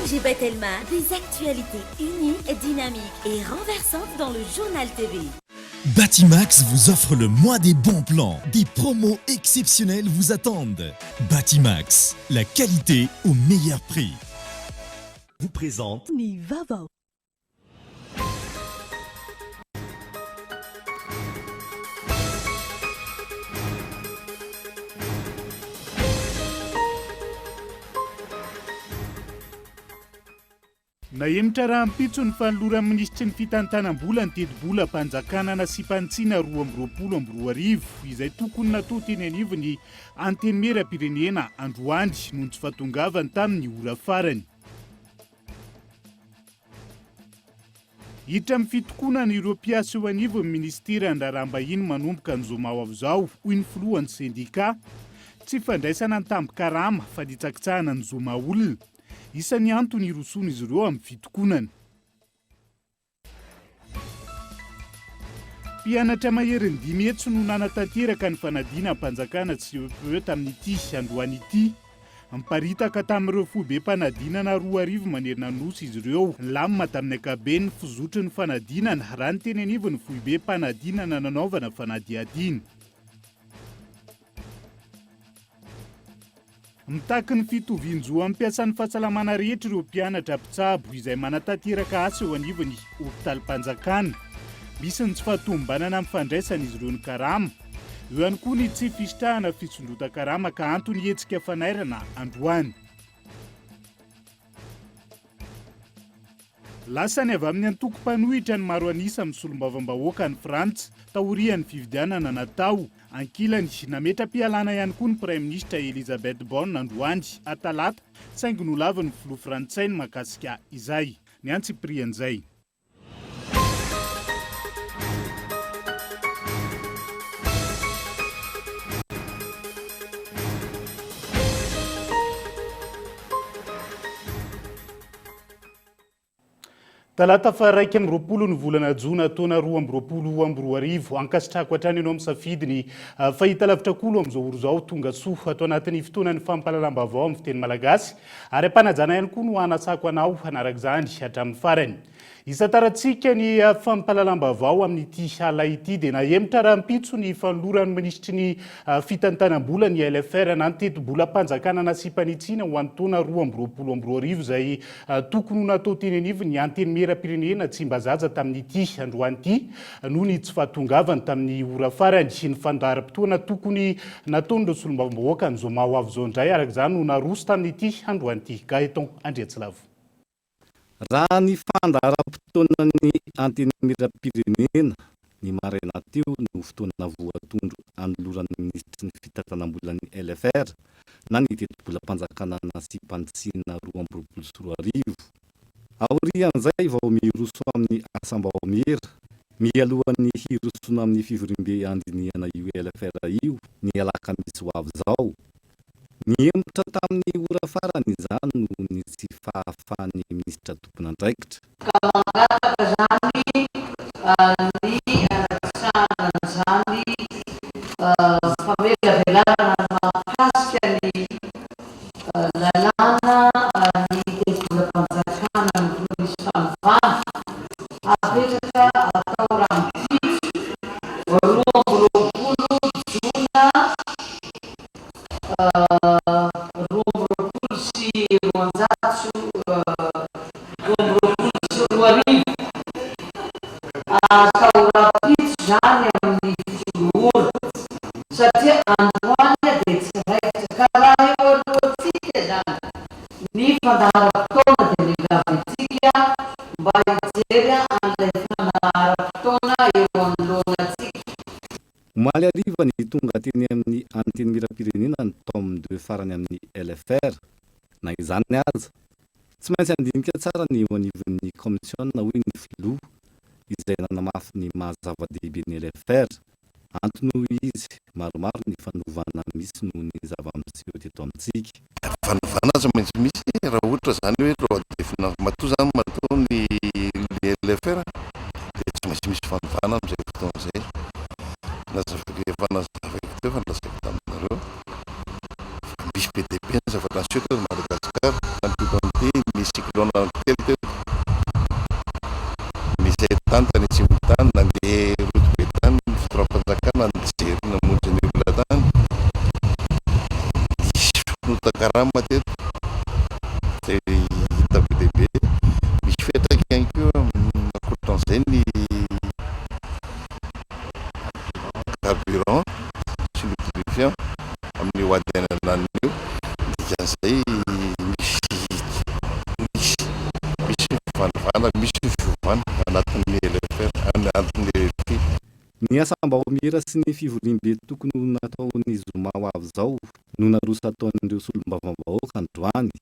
LGBT Telma, des actualités uniques, dynamiques et renversantes dans le journal TV. Batimax vous offre le mois des bons plans. Des promos exceptionnelles vous attendent. Batimax, la qualité au meilleur prix. Vous présente ni Vaovao. Nahemitra raha ampitso ny fanolora ministry ny fitantanam-bola ny teti-bola mpanjakana na sipantsiana 2024 izay tokony natao teny anivo ny anteny meram-pirenena Androany noho tsy fahatongavany tamin'ny ora farany. Hiditra amin'ny fitokonana ireo mpiasa eo anivo ny ministera an-draraham-bahiny manomboka ny Vaovao hoy ny filohan'ny sendika tsy fandraisana ny tambi-karama fa nitsakitsahana ny zoma olona. Isan'ny antony irosony izy ireo amin'ny fitokonana. Mpianatra maherin'ny 5 metso no nanatanteraka ny fanadina mpanjakana CEPE tamin'ity Androany ity. Miparitaka tamin'ireo foibe mpanadinana 2 manerina nosy izy ireo. Lamina tamin'ny ankabeny fizotry ny fanadinana raha ny teny anivo ny foibe mpanadinana nanaovana fanadiadina. Mitaky ny fitovian-jo amin'ny mpiasan'ny fahasalamana rehetra ireo mpianatra mpitsabo izay manatanteraka asa eo anivony hopitalim-panjakana. Misy ny tsy fahatombanana amin'ny fandraisana izy ireo ny karama. Eo ihany koa ny tsy fisitrahana fisondrota-karama ka antony hetsika fanairana Androany. Lasany avy amin'ny antoko-panohitra ny maro anisa amin'ny solombavam-bahoaka ny Frantsa taorian'ny fifidianana natao. Ankilany nametra-pialana ihany koa ny Prime Ministre Elisabeth Borne Androany atalata saingy nolavan'ny filoha frantsay ny mahakasika izay. Ny antsiprian'izay. Talata fa 1 ny volana Jona taona 2024 ankasitrahako hatrany ianao misafidy ny fahita lavitra kolo amin'izao oro izao tonga soa atao anatin'ny fotoanan'ny fampahalalam-baovao amin'ny fiteny malagasy ary ampanajana ihany koa no anasako anao anarak' izany hatramin'ny farany. Isataratsika ny fampahalalam-baovao amin'ity hala ity dia nahemitra raha ampitso ny fanoloran'ny ministry ny fitantanam-bola ny LFR nantetym-bola mpanjakana na sipanitsina ho an'ny taona 2024 izay tokony natao teny anivo ny anteny meram-pirenena tsy mba zaza tamin'ity Androany ity noho ny tsy fahatongavany tamin'ny ora farany ny fandaharam-potoana tokony nataon'ireo solombavam-bahoaka ny zoma ho avy izao indray araka izany no naroso tamin'ity Androany ity. Gaeton Andriatsilavo. Raha ny fandaharam-potoanan'ny anteny meram-pirenena ny maraina teo no fotoana voatondro anoloran'ny ministry ny fitantanam-bola ny LFR na ny teti-bola mpanjakana na sipantsina 2024. Aorian'izay vao miroso amin'ny asam-baomera mialohan'ny hirosona amin'ny fivorimbe andinihana io LFR io ny alakamisy ho avy izao. Niemitra tamin'ny ora farany izany no ny tsy fahafahan'ny ministra tompon'andraikitra. Kamangataka zany ny anakisanana zany famelavelarana mahakasika ny lalàna ny teti-bola mpanjakana ny misy fanovana apetraka atao raha mipitso 2024 Jona 2024 sy 2024 atao raha mipitso zany amin'ny fitorohana satria Androany dia tsy raitra ka raha eo alohantsika zany ny fandaharam-potoana dia milavitsika mba hijery an'ilay fandaharam-potoana eo anoloanantsika. Omaly ariva ny tonga teny amin'ny anteny meram-pirenena ny tome 2 farany amin'ny LFR na izany aza tsy maintsy andinika tsara ny eo anivon'ny komisiona hoy ny filoha izay nanamafy ny mahazava-dehibe ny LFR antony hoy izy maromaro ny fanovana misy noho ny zava-miseho teto amintsika. Fanovana aza maintsy misy raha ohatra zany hoe roadefina matoa zany matao ny LFR dia tsy maintsy misy fanovana amin'izay fotoana izay. Efa nazavako teo fa nilazako taminareo misy PDP ny zava-kanso eto Madagasikara na PDP cyclone telo teo. Misy tany tany Tsimotany nandeha route be tany fitoram-panjakana nijery namonjy ny olona tany. Misy finotan-karama teto zay hita be lehibe. Misy fetraka ihany koa ankoatran'izay ny carburant sy lubrifiant amin'ny hoadenanany io. Dikan'izay misy fivanivana, misy fiovana anatin'ny LFR, anatin'ny RFI. Ny asam-bahoamira sy ny fivoriam-be tokony ho nataon'ny zoma ho avy zao no narosa ataon'ireo solombavam-bahoaka androany.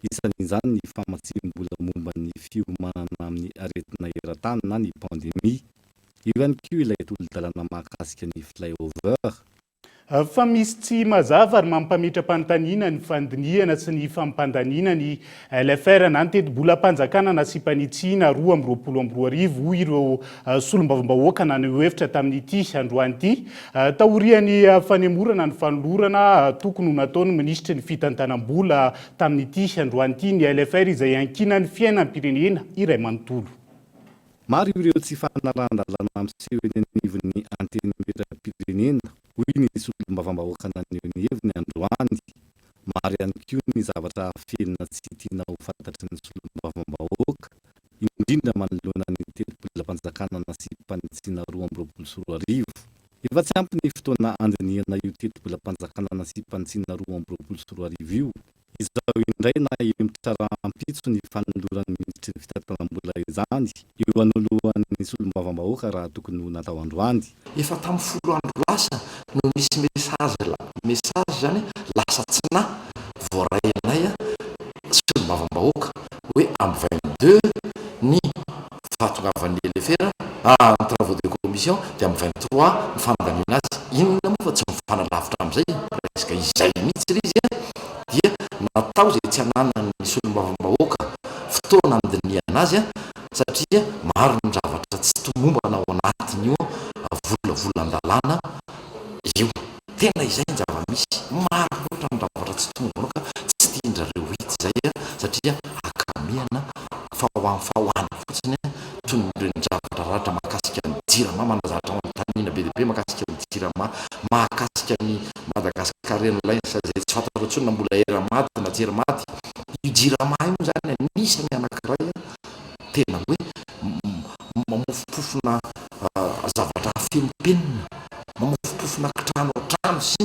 Isan'izany ny famatsim-bola momba ny fiomanana amin'ny aretina eran-tany na ny pandemia. Io ihany koa ilay tolo-dalàna mahakasika ny flyover. Fa misy tsy mazava ary mampamitram-panontaniana ny fandiniana sy ny fampandaniana ny LFR na ny teti-bolam-panjakana nasipanitsiana 2024 hoy ireo solombavam-bahoaka na ny hevitra tamin'ity androany ity. Taorian'ny fanemorana ny fanolorana tokony ho nataony minisitry ny fitantanam-bola tamin'ity androany ity ny LFR izay ankina ny fiainam-pirenena iray manontolo. Maro ireo tsy fanarahan-dalàna amin'seho eny anivon'ny anteny miram-pirenena hoy ny solombavam-bahoaka naneho ny heviny androany. Maro ihany koa ny zavatra felina tsy tiana ho fantatry ny solombavam-bahoaka, indrindra manoloana ny teti-bolam-panjakana nasipanitsiana 2024. Efa tsy ampy ny fotoana andinihana io teti-bolam-panjakana nasipanitsiana 2024 io. Izao indray na emitra rahampitso ny fanoloran'ny ministry ny fitantanam-bola izany eo anoloan'ny solombavam-bahoaka raha tokony ho natao androany. Efa tamin'ny 10 andro lasa no misy mesazy zany lasa tsina voarainay solombavam-bahoaka hoe amin'ny 22 ny fahatongavan'ny LFR travaux de commission dia amin'ny 23 ny fanadaniana azy. Inona moa fa tsy mifanalavitra amin'izay presque izay mihitsy izy dia natao zay tsy ananany solombavam-bahoaka fotoana andiniana azy satria maro ny zavatra tsy tomombana ao anatin'io volavolan-dalàna io. Tena izay ny zava-misy maro loatra ny zavatra tsy tomombana ka tsy tiandrareo hity zay satria akamiana fahoany fotsiny toy nyreny zavatra ratra mahakasika ny jirama manazatra tanina be dehibe mahakasika ny jirama mahakasika ny Madagasikarian'ilay zay tsy fantatro tsony na mbola era maty na jera maty. Io jirama io zany anisany anankiray tena hoe mamofopofona zavatra fenopenina, mamofopofona trano trano sy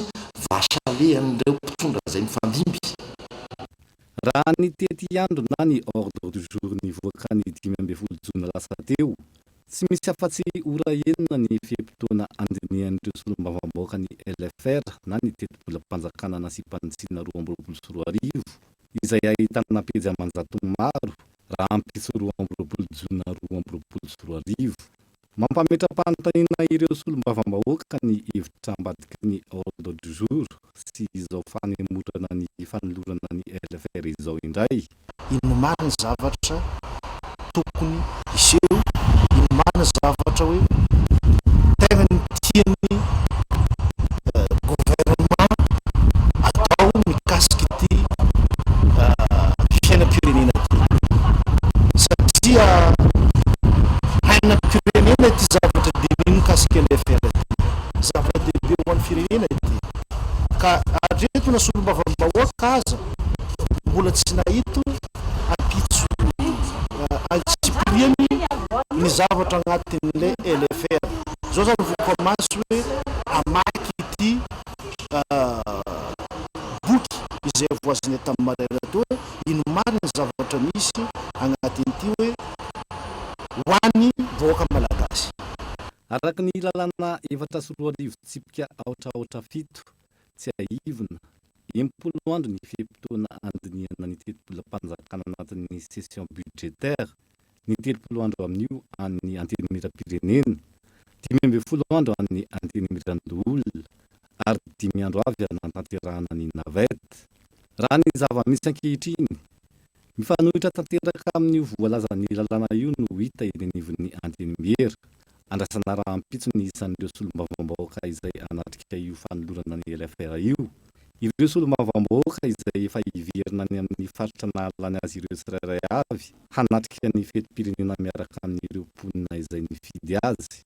vasalehan'ireo mpitondra zay ny fandimby. Raha ny tety andro na ny ordre du jour nivoaka ny 15 jona lasa teo, tsy misy afa-tsy ora enina ny fiam-potoana andinihan'ireo solombavam-bahoaka ny LFR na ny teti-bolam-panjakana nasipanitsiana 2024 izay ahitana pejy amanjato maro raha ampitso 20 jona 2024. Mampametra-panontaniana ireo solombavam-bahoaka ny hevitra ambadiky ny ordre du jour sy izao fanemorana ny fanolorana ny LFR izao indray. Ino marina zavatra tokony iseho, ino marina zavatra hoe tena ny tiany gouvernement atao mikasika ity fiainam-pirenena ty satria hainam-pirenena ity zavatra dehibe mikasika LFR ty zavatra dehibe ho an'ny firenena ity ka areto na solombavam-bahoaka aza mbola tsy nahito ampitso antsipiriany ny zavatra agnatin'ilay LFR. Zao zany vokomasy hoe amaky ity boky izay voaziny tamin'ny maraina teo ino marina zavatra misy agnatin'ity hoe ho an'ny vahoaka malagasy. Araka ny lalàna 7 tsipika aotraotra fito tsy aivina 10 andro ny fiam-potoana andinihana ny teti-bolam-panjakana anatin'ny session budgétaire, ny 30 andro amin'io an'ny anteny miram-pirenena, 12 andro an'ny anteny miran-doolona ary 5 andro avy anatanterahana ny navety. Raha ny zava-misy ankehitriny mifanohitra tanteraka amin'io voalazan'ny lalàna io no hita eny anivon'ny anteny miera. Andrasana raha ampitso ny isan'ireo solombavam-bahoaka izay anatrika io fanolorana ny LFR io. ireo solombavamboaka izay efa iverina any amin'ny faritra nahalany azy ireo tsirairay avy hanatrika ny fetim-pirenena miaraka amin'ireo mponina izay nifidy azy.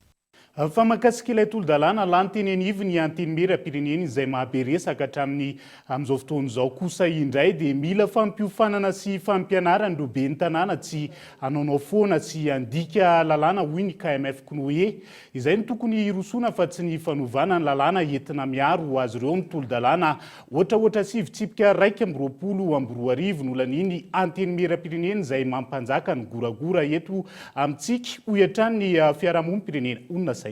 Fa mahakasika ilay tolo-dalàna lany teny anivy ny anteny miram-pirenena izay mahaberesaka hatramin'ny amin'izao fotoana izao kosa indray dia mila fampiofanana sy fampianarana ireo ben'ny tanàna tsy hanaonao foana sy handika lalàna hoy ny KMF Knoe. Izay no tokony hirosona fa tsy ny fanovana ny lalàna entina miaro azy ireo ny tolo-dalàna ohatra sivitsipika 1.20 nolan'iny anteny miram-pirenena izay mampanjaka ny goragora eto amintsika hoy hatrany ny fiarahamonim-pirenena. Onona saina.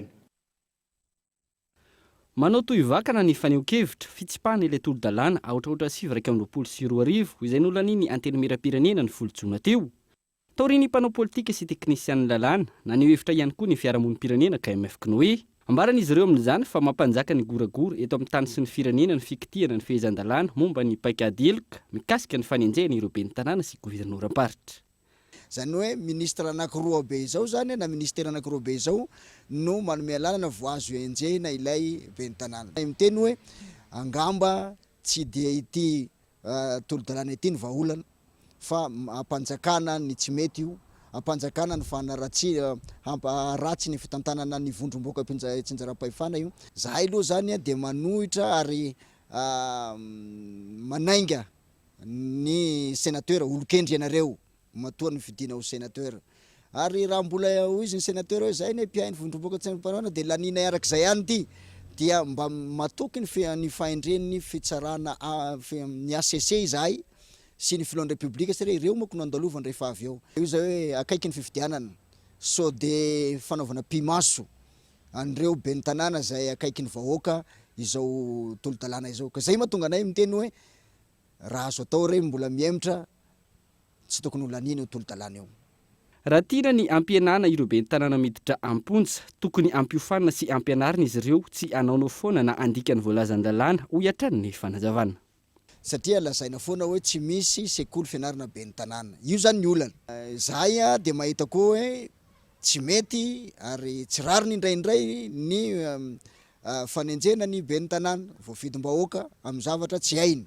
Manao toy vakana ny faneho-kevitra fitsipahana ilay tolo-dalàna aotraotra 7.20 izay nolan'iny anteny miram-pirenena ny volontsona teo. Taoriany mpanao politika sy teknisian'ny lalàna naneho hevitra ihany koa ny fiarahamonim-pirenena KMF Knoe. Ambaran'izy ireo amin'izany fa mampanjaka ny goragora eto amin'ny tany sy ny firenena ny fikitihana ny fehezan-dalàna momba ny paikadelika mikasika ny fanenjehana ireo ben'ny tanàna sy governoram-paritra. Zany hoe ministra anankiroa be izao zany na ministera anankiroa be izao no manome lalana voazo enjehina ilay ben'ny tanàna. Miteny hoe angamba tsy dia ity tolo-dalàna ity ny vahaolana fa ampanjakana ny tsy mety io, ampanjakana ny ratsy ny fitantanana ny vondrom-boaka tsinjaram-pahefana io. Zahay aloha zany dia manohitra ary manainga ny sénateur olokendry ianareo matoa ny fidina ho sénateur ary raha mbola ho izy ny sénateur hoe zay ny mpiainy vondrom-boaka tsinjaram-pahefana dia lanina arak'izay ihany ity dia mba matoky ny fahendren'ny fitsarana ny ACC izahay sy ny filon'ny republika satria ireo mako no andalovany rehefa avy eo. Io zay hoe akaiky ny fifidianana so de fanaovana pimaso an'ireo ben'ny tanàna zay akaiky ny vahoaka izao tolo-dalàna izao. Ka zay mahatonga anay miteny hoe raha azo atao re mbola miemitra tsy tokony ho lanina io tolo-dalàna io. Raha tiana ny ampianana ireo ben'ny tanàna miditra amponja tokony ampiofanana sy ampianarina izy ireo tsy hanaonao foana na andika ny voalazan-dalàna ho hiatrany ny fanazavana. Satria lazaina foana hoe tsy misy sekoly fianarana ben'ny tanàna. Io zany ny olana. Zahay dia mahita koa hoe tsy mety ary tsy rariny indraindray ny fanenjena ny ben'ny tanàna voafidim-bahoaka amin'ny zavatra tsy hainy.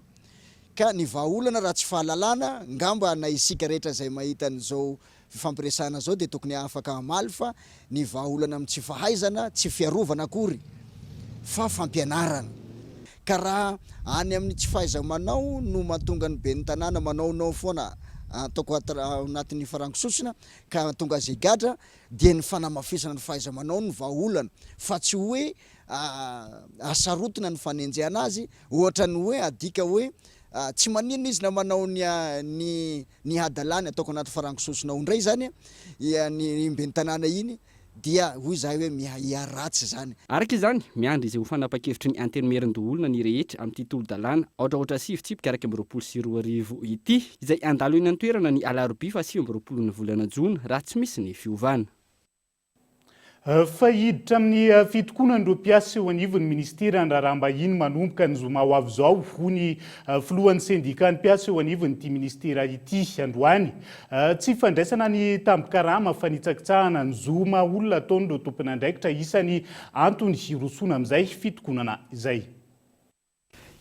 Ka ny vahaolana raha tsy fahalalana ngamba na isika rehetra zay mahita an'izao fifampiresana zao dia tokony afaka hamaly fa ny vahaolana amin'ny tsy fahaizana tsy fiarovana akory fa fampianarana. Ka raha any amin'ny tsy fahaiza-manao no mahatonga ny ben'ny tanàna manaonao foana ataoko anatin'ny farangisosina ka tonga azy gadra dia ny fanamafisana ny fahaiza-manao ny vahaolana fa tsy hoe asarotina ny fanenjehana azy ohatra ny hoe adika hoe tsy maninona izy na manao ny hadalany ataoko anaty farangisosina ho indray zany ny ben'ny tanàna iny dia hoy zahay hoe miaratsy zany. Araka izany miandry izay ho fanapa-kevitry ny anteny miaran-doholona ny rehetra amin'ity tolo-dalàna ohatraohatra sivitsipika 20 ity izay andalo eny an-toerana ny alarobia fa 20 ny volana Jona raha tsy misy ny fiovana. Fa hiditra amin'ny fitokonana ireo mpiasa eo anivon'ny ministera ny raharaham-bahiny manomboka ny zoma ho avy izao ho ny filohan'ny sendikan'ny mpiasa eo anivon'ity ministera ity androany. Tsy fandraisana ny tambikarama fa nitsakitsahana ny zoma olona ataon'ireo tompon'andraikitra isany antony hirosona amin'izay fitokonana izay.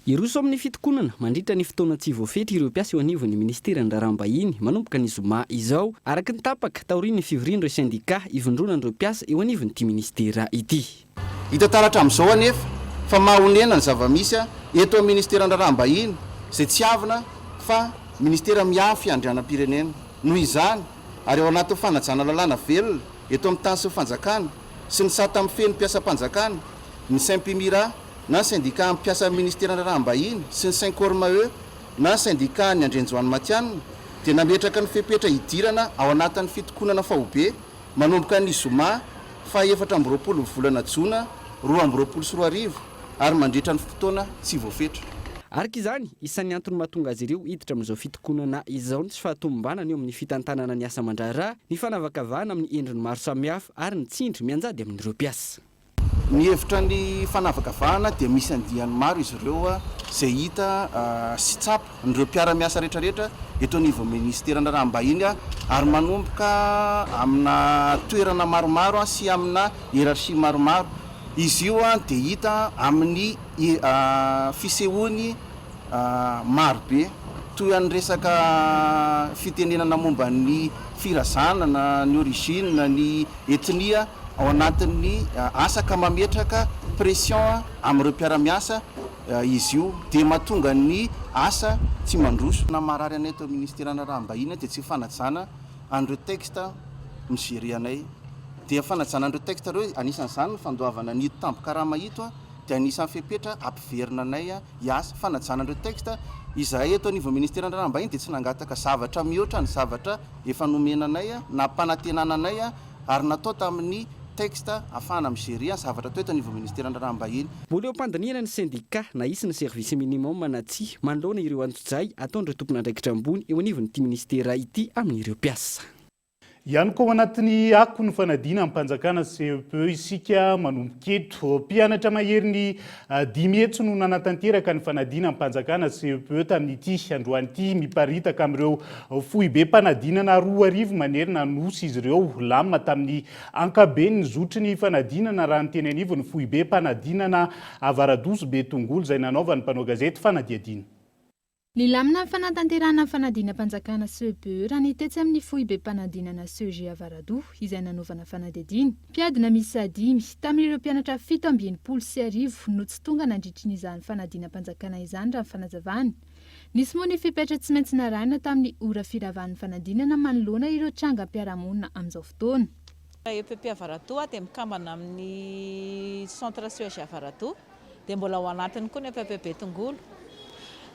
Iroso amin'ny fitokonana mandritra ny fotoana tsy voafetra ireo mpiasa eo anivon'ny ministera ny raharaham-bahiny manomboka ny zoma izao araka ny tapaka taorian'ny fivorian'ireo sendika ivondronan'ireo mpiasa eo anivon'ity ministera ity. Hita taratra amin'izao anefa fa mahonena ny zavamisy eto amin'ny ministera ny raharaham-bahiny izay tsy avina fa ministera miafy andrianam-pirenena. Noho izany ary ao anatin'ny fanajana lalàna velona eto amin'ny tany sy fanjakana sy ny sata amin'ny feno mpiasam-panjakana ny Saint-Pimira na syndicat mpiasa ministera raharaham-bahiny sy ny Saint-Cormaeux na syndicat ny Andrenjoany Matianina dia nametraka ny fepetra idirana ao anatin'ny fitokonana fahobe manomboka ny zoma fa 4 volana Jona 2024 ary mandritra ny fotoana tsy voafetra. Araka izany isan'ny antony mahatonga azy ireo hiditra amin'izao fitokonana izao ny tsy fahatombanana eo amin'ny fitantanana ny asa mandraharaha ny fanavakavahana amin'ny endriny maro samihafa ary ny tsindry mianjady amin'ireo mpiasa. Ny hevitra ny fanavakavahana dia misy andihany maro izy ireo izay hita sy tsapa nireo mpiara-miasa rehetrarehetra eto anivon'ny ministera ny raharaham-bahiny ary manomboka amina toerana maromaro sy amina hierarchie maromaro. Izy io dia hita amin'ny fisehoany marobe toy any resaka fitenenana momba ny firazanana ny origine ny etnia ao anatin'ny asaka mametraka pression amin'ireo mpiara-miasa izy io dia mahatonga ny asa tsy mandroso na marary anay tao ministerana raham-bahiny dia tsy fanajana an'ireo texte migery anay dia fanajana an'ireo texte reo anisan'izany ny fandoavana ny tampo-karama ito dia anisan'ny fepetra ampiverina anay hiasa fanajana an'ireo texte izahay eto anivon'ny ministerana raham-bahiny dia tsy nangataka zavatra mihoatra ny zavatra efa nomena anay na mpanantenana anay ary natao tamin'ny texte afahana migery zavatra toeto anivon'ny ministerana raham-bahiny. Mbola eo am-pandaniana ny syndicat na isy ny service minimum manatsia manoloana ireo antojay ataon'ireo tompon'andraikitra ambony eo anivon'ity ministera ity amin'ireo mpiasa. Ihany koa anatin'ny ako ny fanadina amin'ny mpanjakana CEPE isika manomboka eto mpianatra mahery ny 10 hetsy no nanatanteraka ny fanadina amin'ny mpanjakana CEPE tamin'ity androanyity miparitaka amin'ireo fohy be mpanadinana 2 arivo manerina nosy izy ireo lamina tamin'ny ankabeny ny zotry ny fanadinana raha ny teny anivo ny fohy be mpanadinana Avaradoso be tongolo izay nanaovany mpanao gazety fanadiadina. Ny lamina fanatanterana fanadina mpanjakana CEPE raha nitetsy amin'ny fohy be mpanadinana CEG Avarado izay nanaovana fanadiadina. Mpiadina misy 5 tamin'ireo mpianatra 720 no tsy tonga nandritrin'izany fanadina mpanjakana izany raha fanazavany. Nisy moa ny fipetra tsy maintsy narahina tamin'ny ora firavan'ny fanadinana manoloana ireo tranga mpiaramonina amin'izao fotoana. EPP Avarado dia mikambana amin'ny centre CEG Avarado dia mbola ao anatiny koa ny EPP Betongolo.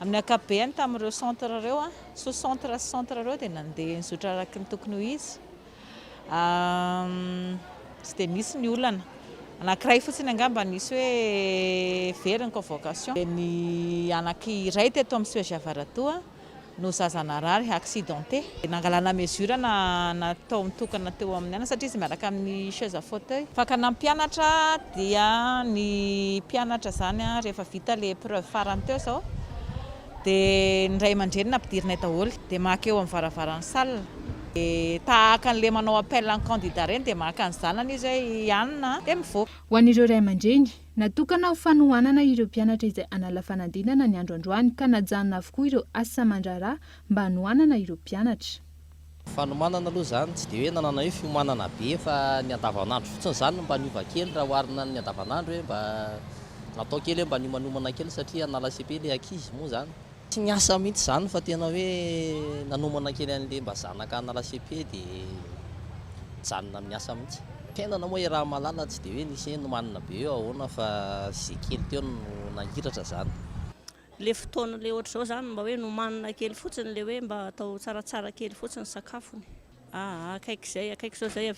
Amin'ny ankapobeny tamin'ireo centre ireo so centre ireo dia nandeha nizotra araky ny tokony ho izy. Tsy dia nisy ny olana anankiray fotsiny angamba nisy hoe very ny convocation. Ny anankiray teto amin'ny CEG Avarado no zazanarary accidenté. Nangalana mesure natao mitokana teo amin'ny ana satria izy miaraka amin'ny chaise à fauteuil. Fakana mpianatra dia ny mpianatra zany rehefa vita le épreuve farany teo zao dia ny ray aman-dreny nampidirina daholo dia maka eo amin'ny varavaran'ny salle. Tahaka an'ilay manao appel en candidat reny dia maka ny zanany izy ianona dia mivoaka. Ho an'ireo ray aman-dreny natokana ho fanohanana ireo mpianatra izay hanala fanadinana ny andro androany ka najanona avokoa ireo asa aman-draharaha mba hanohanana ireo mpianatra. Fanomanana aloha zany tsy dia hoe nanana hoe fiomanana be fa ny andavanandro fotsiny zany mba niova kely raha oharina ny andavanandro hoe mba natao kely hoe mba niomanomana kely satria anala CP le ankizy moa zany. Tsy niasa mihitsy zany fa tena hoe nanomana kely an'le mba zanaka anala CP dia janona miasa mihitsy. Fiainana moa raha malala tsy dia hoe nisy nomanina be eo ahoana fa zay kely teo no nangiratra zany. Le fotoana le ohatra zao zany mba hoe nomanina kely fotsiny le hoe mba atao tsaratsara kely fotsiny sakafony. Akaiky zao zay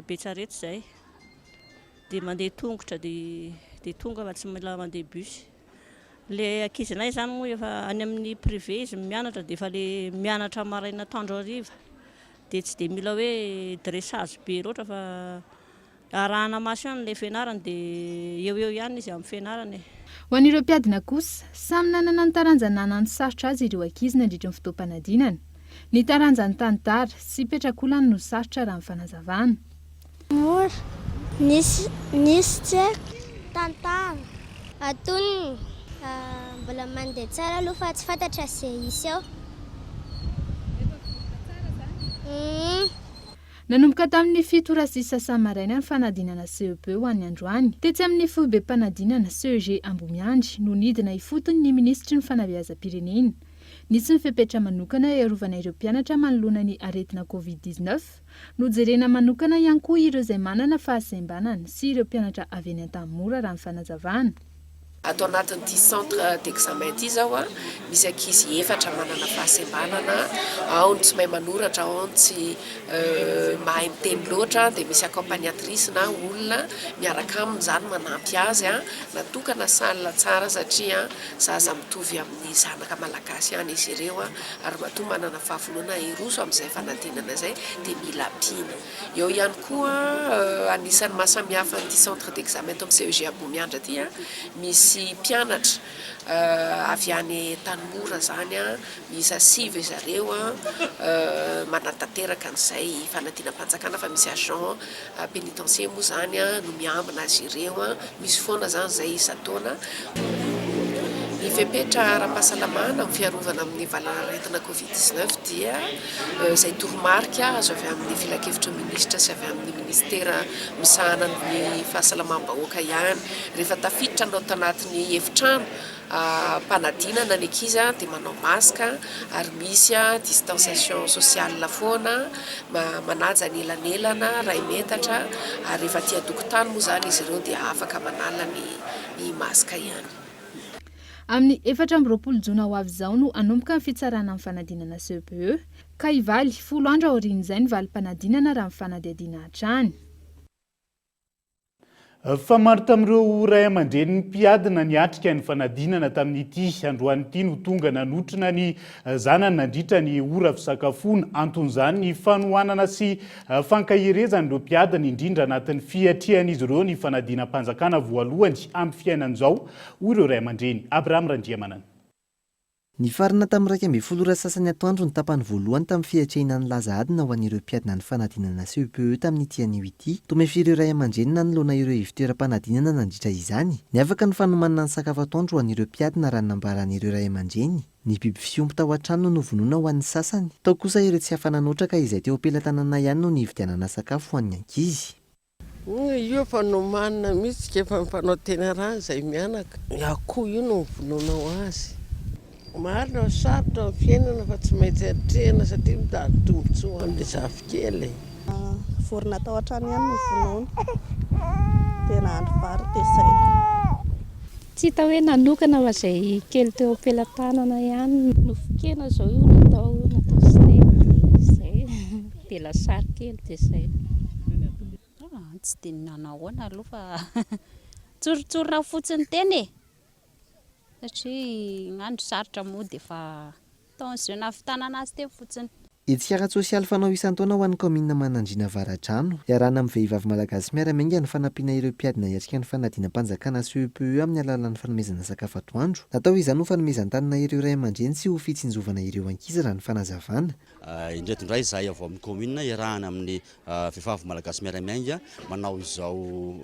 Betsarety zay dia mandeha tongotra dia tonga fa tsy mila mandeha bus. Le ankizinay zany moa efa any amin'ny privé izy mianatra dia efa le mianatra maraina tandro hariva dia tsy dia mila hoe dressage be loatra fa arahana maso ihany le fianarany dia eo ihany izy amin'ny fianarany. Ho an'ireo mpiadina kosa samy nanana ny taranjana nanano sarotra azy ireo ankizy nandritra ny fotoam-panadinana. Ny taranjany tantara sy petrakolany no sarotra raha ny fanazavana. Mora nisy tsy tantara atony mbola mandeha tsara aloha fa tsy fantatra izay isy ao. Nanomboka tamin'ny 7 sy sasamaraina ny fanadinana CEPE ho an'ny androany. Tetsy amin'ny fohy be mpanadinana CEG Ambomiandry no nidina ifotony ny ministry ny fanabeazam-pirenena. Nisy ny fepetra manokana iarovana ireo mpianatra manoloana ny aretina Covid-19 no jerena manokana ihany koa ireo izay manana fahasembanana sy ireo mpianatra avy any an-tanimora raha ny fanazavana. Ato anatin'ity centre d'examen ity zao misy ankizy 4 manana fahasembanana, ao ny tsy mahay manoratra, ao ny tsy mahay miteny loatra, dia misy accompagnatrice na olona miaraka aminy zany manampy azy. Natokana salle tsara satria zaza mitovy amin'ny zanaka malagasy ihany izy ireo ary matoa manana fahafinoana iroso amin'izay fanadinana izay dia mila ampiana. Eo ihany koa anisan'ny mahasamihafa an'ity centre d'examen eto amin'ny CEG Ambomiandra ity misy mpianatra avy any tanimora zany miisa 5 zareo manatanteraka an'izay fanadinam-panjakana fa misy agent pénitentiaire moa zany no miambina azy ireo misy foana zany zay isa-taona. Ny fepetra ara-pahasalamana amin'ny fiarovana amin'ny valanaretina COVID-19 dia izay toromarika azo avy amin'ny filakevitra minisitra sy avy amin'ny ministera misahana ny fahasalamam-bahoaka ihany. Rehefa tafiditra anao tanatin'ny efitrano mpanadinana ny ankizy dia manao masque ary misy distanciation sociale foana, manaja ny elanelana ray metatra ary rehefa tia dokotany moa zany izy ireo dia afaka manala ny masque ihany. Amin'ny 14 jona ho avy izao no anomboka ny fitsarana amin'ny fanadinana CPE ka hivaly 10 andro aorian'izay ny valim-panadinana raha mifanadihadiana hatrany. Fa maro tamin'ireo ray aman-dreny mpiadina niatrika ny fanadinana tamin'ity androany ity no tonga nanotrona ny zanany nandritra ny ora fisakafoana, anton'izany ny fanohanana sy fankahirezana ireo mpiadina indrindra anatin'ny fiatrian'izy ireo ny fanadinam-panjakana voalohany amin'ny fiainan'izao hoy ireo ray aman-dreny. Abraham Randriamanana. Ny farina tamin'ny 12 sasany atoandro ny tapany voalohany tamin'ny fiatrehana ny laza adina ho an'ireo mpiadina ny fanadinana CPE tamin'ity anio ity. Tomefiry ireo ray aman-dreny nanolona ireo ivon-toeram-panadinana nandritra izany. Niavaka ny fanomanana ny sakafo atoandro ho an'ireo mpiadina raha nambaran'ireo ray aman-dreny. Ny biby fiompy tao an-trano no novonoina ho an'ny sasany. Tao kosa ireo tsy afananoatra ka izay teo ampelantanana ihany no nividianana sakafo ho an'ny ankizy. Io fanomanana mihitsy efa mpanao tena raha izay mianaka. Akoho io no vonoinao azy. Marina sarotra ny fiainana fa tsy maintsy atrehana satria mitady tombotsoa amin'ny zafikely. Vorona tao an-trano ihany no vonoina. Tena andro vary dia izay. Tsy hita hoe nanokana fa izay kely teo ampelantanana ihany. Nofokena izao io natao steak izay. Dia lasary kely dia izay. Tsy dia nanahoana aloha fa tsorotsorona fotsiny teny e. Satria ngandro sarotra moa dia efa taon'izay nahavitanana azy teo fotsiny. Etsy ara-tsosialy fanao isan-taona ho an'ny kaomina Manandriana Avaratrano, iarahana amin'ny vehivavy malagasy miaramiainga ny fanampiana ireo mpiadina hiatrika ny fanadinam-panjakana CPE amin'ny alalan'ny fanomezana sakafo atoandro. Natao izany ho fanomezan-tanana ireo ray aman-dreny sy ho fitsinjovana ireo ankizy raha ny fanazavana. Indreto indray izahay avy amin'ny kaomina iarahana amin'ny vehivavy malagasy miaramiainga manao izao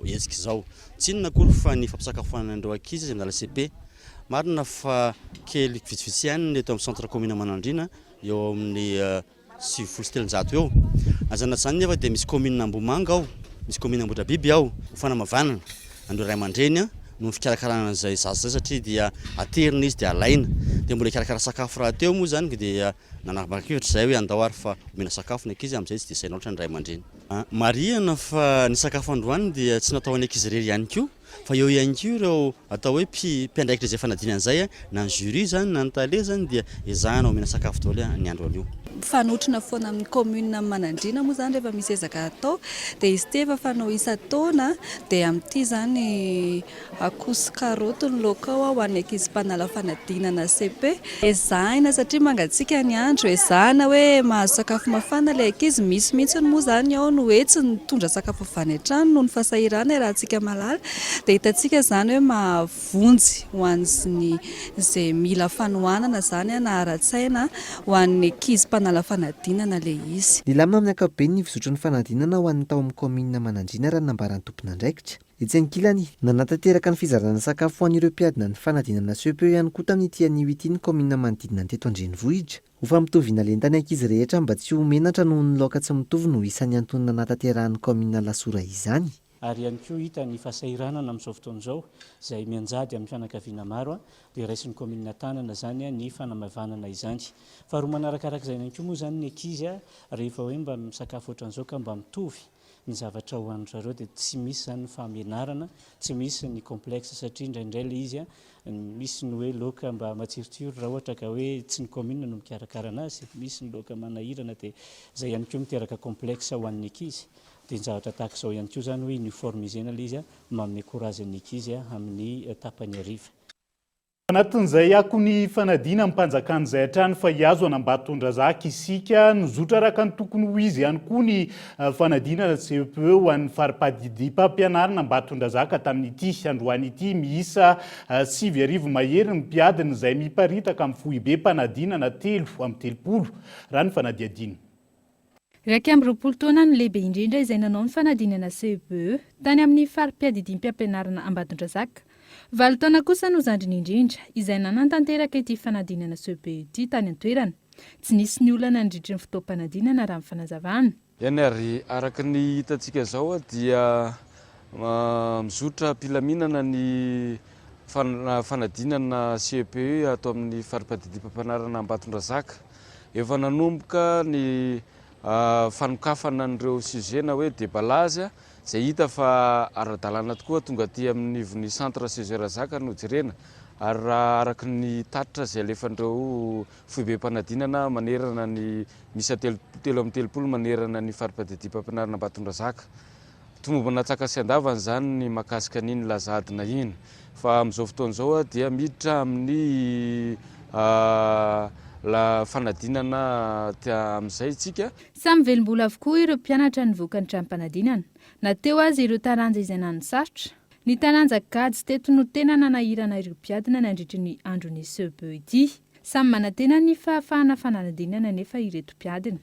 hetsika izao. Tsy inona akory fa ny fampisakafoanan'ireo ankizy izay amin'ny CP. Marina fa kely vitsivitsy ihany eto amin'ny centre commune Manandriana eo amin'ny 700 eo. Azanazany nefa dia misy commune Ambomanga ao, misy commune Ambotrabiby ao, fanamavanana. Andreo ray aman-dreny no fikarakarana izay zaza zay satria dia aterina izy dia alaina. Dia mbola ikarakara sakafo raha teo moa zany dia nanapa-kevitra izay hoe andao ary fa omena sakafo ny ankizy amin'izay tsy dia saina loatra ny ray aman-dreny. Marihana fa ny sakafo androany dia tsy natao any ankizy irery ihany koa. Fa eo ihany koa ireo atao hoe mpiandraikitra izay fanadinana izay na ny jury zany na ny tale zany dia ezahana omena sakafo daholo ny andro anio. Fanotrona foana amin'ny commune Manandriana moa zany rehefa misy ezaka atao dia izy ity efa fanao isan-taona dia amin'ity zany akoso karaoty ny laoka ao ho an'ny ankizy mpanala fanadinana CP. Ezahina satria mangatsiaka ny andro, ezahina hoe mahazo sakafo mafana ilay ankizy, misy mihitsy moa zany ao no hoe tsy nitondra sakafo avy any an-trano noho ny fasahirana raha antsika malala. Dia hitantsika zany hoe mahavonjy ho an'ny izay mila fanohanana zany na ara-tsaina ho an'ny ankizy mpanala fanadinana ilay izy. Ny lamina amin'ny ankapobeny ny fizotry ny fanadinana ho an'ny tao amin'ny kaomina Manandriana raha nambaran'ny tompon'andraikitra. Etsy ankilany nanatateraka ny fizarana sakafo ho an'ireo mpiadina ny fanadinana CPE ihany koa tamin'ity anio ity ny kaomina manodidina ny teto Andrenivohitra. Ho fampitoviana lentany ankizy rehetra mba tsy ho menatra noho ny laoka tsy mitovy no isan'ny antonina nataterahan'ny kaomina Lasora izany. Ary ihany koa hita ny fahasahiranana amin'izao fotoana izao izay mianjady amin'ny fianakaviana maro dia raisin'ny kaomina tanana zany ny fanamavanana izany. Faharoa manarakaraka izay ihany koa moa zany ny ankizy rehefa hoe mba misakafo ohatran'izao ka mba mitovy ny zavatra ho an'ny zareo dia tsy misy zany ny fahamenarana, tsy misy ny complexe satria indraindray ilay izy misy ny hoe laoka mba matsirotsiro raha ohatra ka hoe tsy ny commune no mikarakara anazy, misy ny laoka manahirana dia izay ihany koa miteraka complexe ho an'ny ankizy. Dia ny zavatra tahaka izao ihany koa zany hoe uniformisena ilay izy manome courage ny ankizy amin'ny tapany hariva. Anatin'izay ako ny fanadina amin'ny mpanjakan'izay hatrany fa hiazo anambatondra zaka isika nozotra raka ny tokony ho izy ihany koa ny fanadinana CPE ho an'ny farim-pampianarana ambatondra zaka tamin'ity androany ity miisa 7 mahery ny mpiadina izay miparitaka amin'ny foibe mpanadinana 3 amin'ny 30 raha ny fanadiadina. 20 taona no lehibe indrindra izay nanao ny fanadinana CPE tany amin'ny farim-piadidim-pampianarana Ambatondrazaka. Valo taona kosa no zandriny indrindra izay nanantanteraka ity fanadinana CEPE ity tany an-toerana. Tsy nisy ny olana nandritry ny fotoam-panadinana raha amin'ny fanazavana. Eny ary araka ny hitantsika zao dia mizotra mpilaminana ny fanadinana CEPE atao amin'ny faripadidim-pampianarana Ambatondrazaka. Efa nanomboka ny fanokafana an'ireo sujet na hoe déballage izay hita fa ara-dalàna tokoa tonga aty amin'ny nivon'ny centre Césaire Zaka no jerena. Ary raha araka ny tatitra izay alefan'ireo foibe-mpanadinana manerana ny misa telo amin'ny telopolo manerana ny faripadidim-pampianarana Ambatondrazaka. Tomombana tsaka sy andavana zany ny makasika an'iny lazadina iny. Fa amin'izao fotoana izao dia miditra amin'ny fanadinana amin'izay tsika. Samy velom-bola avokoa ireo mpianatra nivoaka ny trano-panadinana. Nateo azy ireo taranja izay nanosarotra. Ny taranja gady teto no tena nanahirana ireo mpiadina nandritry ny andron'ny CEPE ity. Samy manantena ny fahafahana fanadinana nefa ireto mpiadina.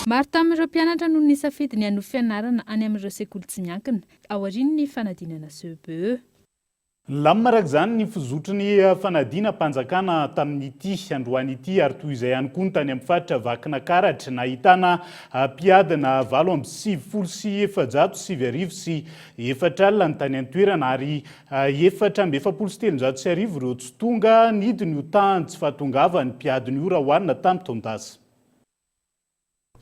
Maro tamin'ireo mpianatra no nisafidy ny hanohy fianarana any amin'ireo sekoly tsy miankina ao aorian'ny fanadinana CEPE. Lamina araka izany ny fizotry ny fanadinam-panjakana tamin'ity androany ity ary toy izay ihany koa ny tany amin'ny faritra Vakinankaratra nahitana mpiadina 8,780 ny tany an-toerana ary 4,730 ireo tsy tonga nidiny io tany tsy fahatongavany mpiadina io raha hoarina tamin'ny taondasa.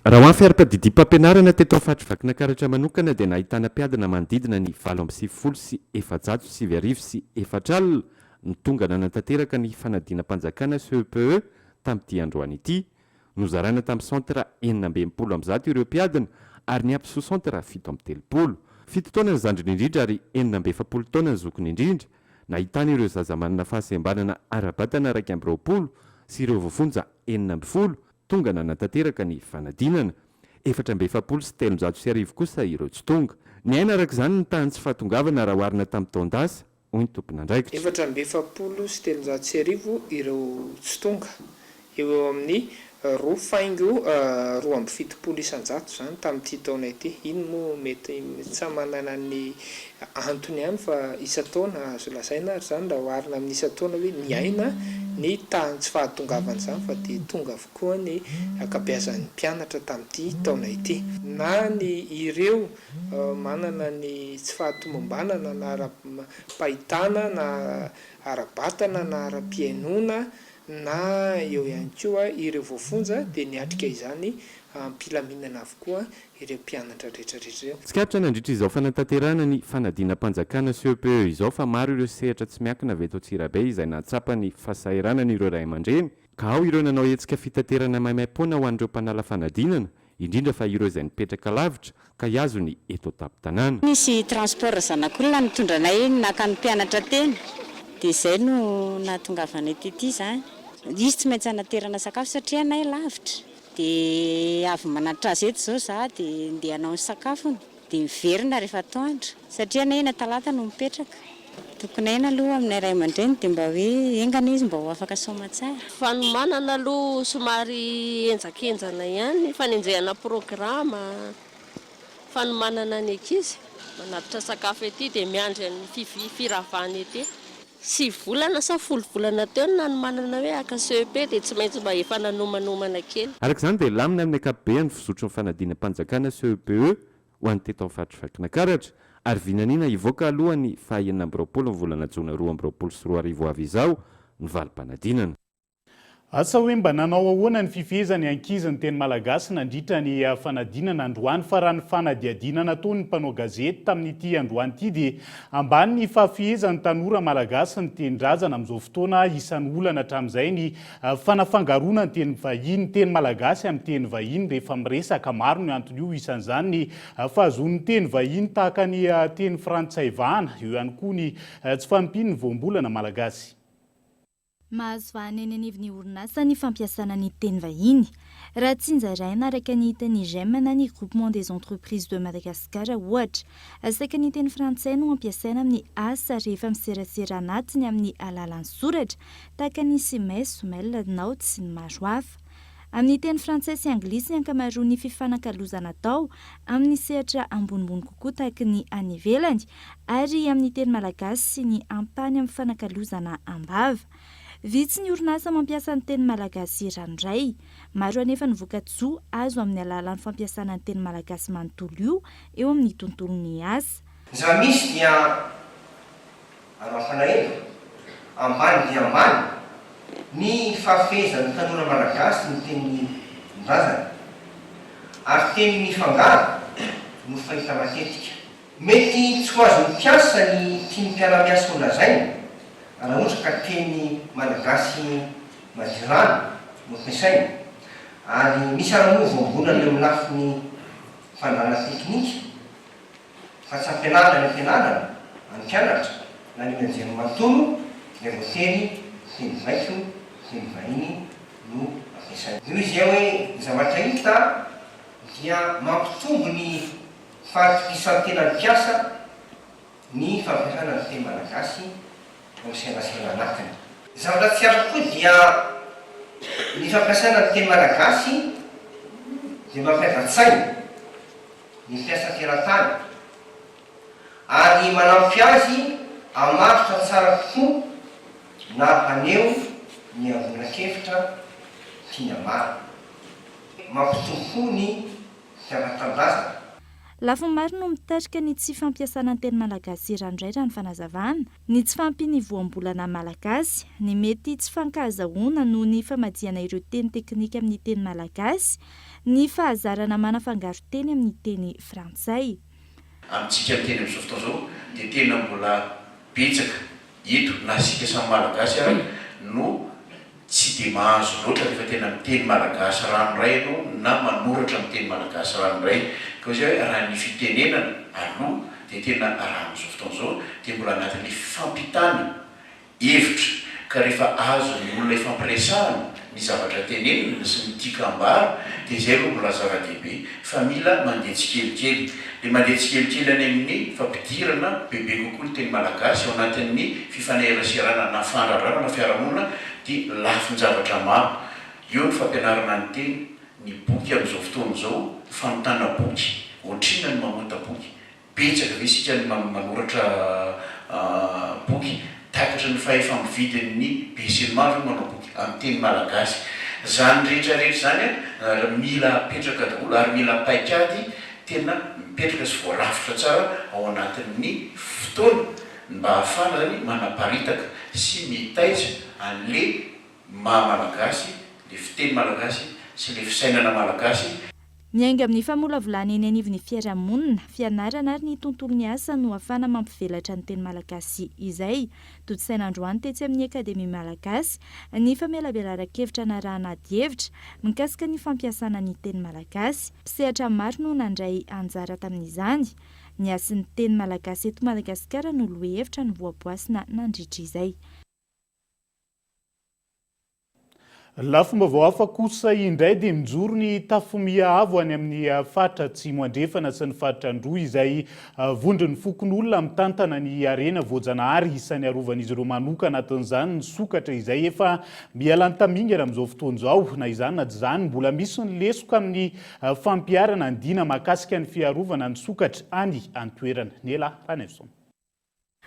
Raha ho an'ny fiarapadidim-pampianarana teto amin'ny faritra Vakinankaratra manokana dia nahitana mpiadina manodidina ny 8,780 ny tonga nanantanteraka ny fanadinam-panjakana CEPE tamin'ity androany ity. Nozarana tamin'ny centre 970 ireo mpiadina ary ny ampy centre 730. 7 taona ny zandriny indrindra ary 470 taona ny zokiny indrindra. Nahitana ireo zaza manana fahasembanana ara-batana 220 sy ireo voafonja 410 tonga nanantanteraka ny fanadinana. 470 kosa ireo tsy tonga. Ny aina araka izany ny tany tsy fahatongavana raha hoarina tamin'ny taondasa, hoy ny tompon'andraikitra. 470 ireo tsy tonga. Eo amin'ny 2,7 isan-jato zany tamin'ity taona ity. Iny moa mety tsy manana ny antony ihany fa isa-taona azo lazaina ary zany raha hoarina amin'ny isa-taona hoe ny aina ny tany tsy fahatongavana izany fa dia tonga avokoa ny akabeazan'ny mpianatra tamin'ity taona ity. Na ny ireo manana ny tsy fahatomombanana na ara-pahitana na ara-batana na ara-piainona na eo ihany koa ireo voafonja dia niatrika izany mpilaminana avokoa ireo mpianatra rehetrarehetra eo. Tsikatra nandritra izao fanantanterana ny fanadinam-panjakana CEPE izao fa maro ireo sehatra tsy miankina avy eto Antsirabe izay nahatsapa ny fahasahiranana ireo ray aman-dreny ka ao ireo nanao hetsika fitaterana maimai-poana ho an'ireo mpanala fanadinana, indrindra fa ireo izay nipetraka lavitra ka hiazony eto an-tampon-tanàna. Nisy transport zanak'olona mitondranay naka ny mpianatra teny dia izay no nahatongavanay ity zany. Izy tsy maintsy hanaterana sakafo satria anay lavitra. Dia avy manatra azy eto izao za dia ndeha hanao ny sakafony dia miverina rehefa atoandro satria anay ena talata no mipetraka. Tokony aina aloha aminay ray aman-dreny dia mba hoe engana izy mba ho afaka soma tsara. Fanomanana aloha somary enjakenjana ihany, fanenjehana programa, fanomanana ny ankizy manatitra sakafo ety dia miandry ny firavana ety. 6 volana sa 10 volana teo no nanomanana hoe aka CEPE dia tsy maintsy mba efa nanomanomana kely. Araka izany dia lamina amin'ny ankapobeny fizotry ny fanadinam-panjakana CEPE ho an'ny teto amin'ny faritra Vakinankaratra ary vinaniana hivoaka alohany fa 20 ny volana Jona 2024 avy izao ny valim-panadinana. Asa hoe mba nanao ahoana ny fifehezany ankizy ny teny malagasy nandritra ny fanadinana androany fa raha ny fanadiadinana ataony ny mpanao gazety tamin'ity androany ity dia ambany ny fafehezan'ny tanora malagasy ny teny-drazana amin'izao fotoana isan'ny olana hatramin'izay ny fanafangarona ny teny vahiny, teny malagasy amin'ny teny vahiny rehefa miresaka maro ny antony io isan'izany ny fahazoan'ny teny vahiny tahaka ny teny frantsay vahana, eo ihany koa ny tsy fampiny ny voambolana malagasy. Mahazo vahaneny anivon'ny orinasa ny fampiasana ny teny vahiny. Raha tsinjaraina araka ny hitan'ny GEM na ny Groupement des Entreprises de Madagascar ohatra. Saika ny teny frantsay no ampiasaina amin'ny asa rehefa miserasera anatiny amin'ny alalan'ny soratra, tahaka ny SMS, mail, note sy ny maro hafa. Amin'ny teny frantsay sy anglisy ny ankamaroan'ny fifanankalozana atao amin'ny sehatra ambonimbony kokoa tahaka ny any ivelany, ary amin'ny teny malagasy sy ny ampany amin'ny fifanankalozana ambava. Vitsy ny orinasa mampiasa ny teny malagasy ranoray. Maro anefa ny voka-tsoa azo amin'ny alalan'ny fampiasana ny teny malagasy manontolo eo amin'ny tontolon'ny asa. Za misy dia anafana elo, ambany dia ambany, ny fafezan'ny tanora malagasy ny teny razana, ary teny mifangaro no fahita matetika. Mety tsy ho azo mpiasa ny tiany mpiara-miasa ho lazaina, raha ohatra ka teny malagasy madirano no ampiasaina, ary misy aramovo ambonany amin'ny lafiny fandrana teknika, fa tsy ampianarana ny ampianarana any mpianatra na ny mianjeny manontolo, dia voateny teny vaiko, teny vahiny no ampiasaina. Noho izy hoe zavatra hita dia mampitombo ny fahatokisan'ny tena mpiasa ny fampiasana ny teny malagasy miserasera anatiny. Zavatra tsy azo koa dia ny fampiasana ny teny malagasy dia mampiadan-tsaina ny mpiasa teratany, ary manampy azy hamaritra tsara tokoa na aneo ny avonan-kevitra tiany amara, mampitombo koa ny fiavan-tanindrazana. Lafiny maro no mitarika ny tsy fampiasana ny teny malagasy ranoray raha ny fanazavana, ny tsy fampiny voambolana malagasy, ny mety tsy fankahazahoana noho ny famadiana ireo teny teknika amin'ny teny malagasy, ny fahazarana manafangaro teny amin'ny teny frantsay. Amintsika teny amin'izao fotoana izao dia tena mbola betsaka eto na sika samy malagasy ary no tsy dia mahazo loatra rehefa tena miteny malagasy ranoray ianao na manoratra amin'ny teny malagasy ranoray. Ka izay hoe raha ny fitenenana aloha dia tena raha amin'izao fotoana izao dia mbola anatin'ny fampitana hevitra, ka rehefa azo ny olona ifampiresahana ny zavatra tenenina sy ny tikam-bary dia izay aloha mbola zava-dehibe, fa mila mandeha tsikelikely. Dia mandeha tsikelikely any amin'ny fampidirana bebe kokoa ny teny malagasy ao anatin'ny fifaneraserana na fandrarana na fiarahamonina dia lafin-javatra maro. Eo ny fampianarana ny teny, ny boky amin'izao fotoana izao, famitana boky, ohatrina ny mamota boky, betsaka ve isika ny manoratra boky, takatra ny fahefa-mividin'ny be sy ny maro manao boky amin'ny teny malagasy. Zany rehetrarehetra zany mila apetraka daholo ary mila paikady tena mipetraka sy voarafitra tsara ao anatin'ny fotoana mba ahafana zany manaparitaka sy mitaiza an'le maha-malagasy, le fiteny malagasy sy le fisainana malagasy. Miainga amin'ny famolavolana eny anivon'ny fiarahamonina, fianarana ary ny tontolon'ny asa no ahafana mampivelatra ny teny malagasy izay. Totosain'Androany tetsy amin'ny Akademia Malagasy ny famelabelara-kevitra na rahanady-hevitra mikasika ny fampiasana ny teny malagasy. Mpisehatra maro no nandray anjara tamin'izany. Ny asin'ny teny malagasy eto Madagasikara no lohahevitra ny voaboasina nandritra izay. Lafomba vao hafa kosa indray dia mijoro ny tafomia-avo any amin'ny fatra atsimo andrefana sy ny fatra androa izay vondron'ny fokon'olona amin'ny tantana ny arena voajanahary isan'ny arovan'izy ireo manoka anatin'izany ny sokatra izay efa mialany tamingana amin'izao fotoana izao, na izany na tsy izany mbola misy ny lesoka amin'ny fampiarana andina mahakasika ny fiarovana ny sokatra any an-toerana. Nela Ranevson.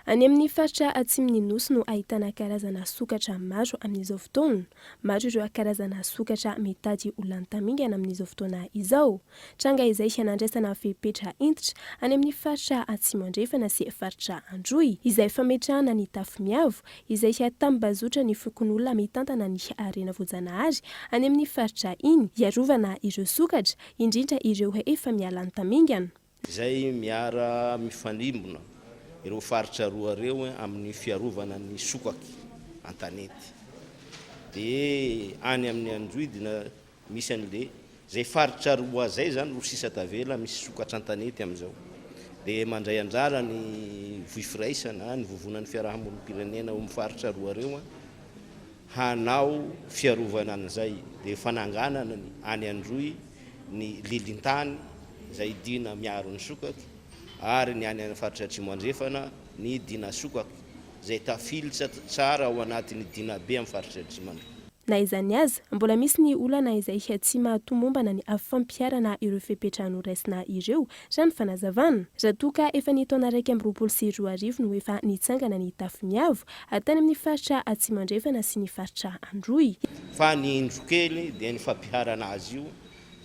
Any amin'ny faritra atsimon'ny nosy no ahitana karazana sokatra maro amin'izao fotoana. Maro ireo karazana sokatra mitady olona tamingana amin'izao fotoana izao. Tranga izay hianandrasana fepetra intitra any amin'ny faritra atsimo andrefana sy faritra androy izay fametrahana ny tafomiavo izay hiatambazotra ny fokon'olona mitantana ny arena voajanahary any amin'ny faritra iny hiarovana ireo sokatra indrindra ireo efa mialany tamingana. Izay miara mifanimbona ireo faritra roa reo amin'ny fiarovana ny sokaky an-tanety. Dia any amin'ny androy dia misy an'le zay faritra roa zay zany ro sisa tavela misy sokatra an-tanety amin'izao. Dia mandray anjara ny voifiraisana ny vovonan'ny fiarahamonimpirenena ao amin'ny faritra roa reo hanao fiarovana an'izay dia fananganana ny any Androy ny lilintany izay dina miaro ny sokaky ary ny any amin'ny faritra atsimo andrefana ny dina sokaky izay tafilitra tsara ao anatin'ny dina be amin'ny faritra atsimo andrefana. Na izany azy, mbola misy ny olana izay tsy mahatomombana ny afampiarana ireo fepetra noraisina ireo raha ny fanazavana. Raha toa ka efa ny taona 2024 no efa nitsangana ny tafimiavo tany amin'ny faritra atsimo andrefana sy ny faritra Androy. Fa ny indro kely dia ny fampiharana azy io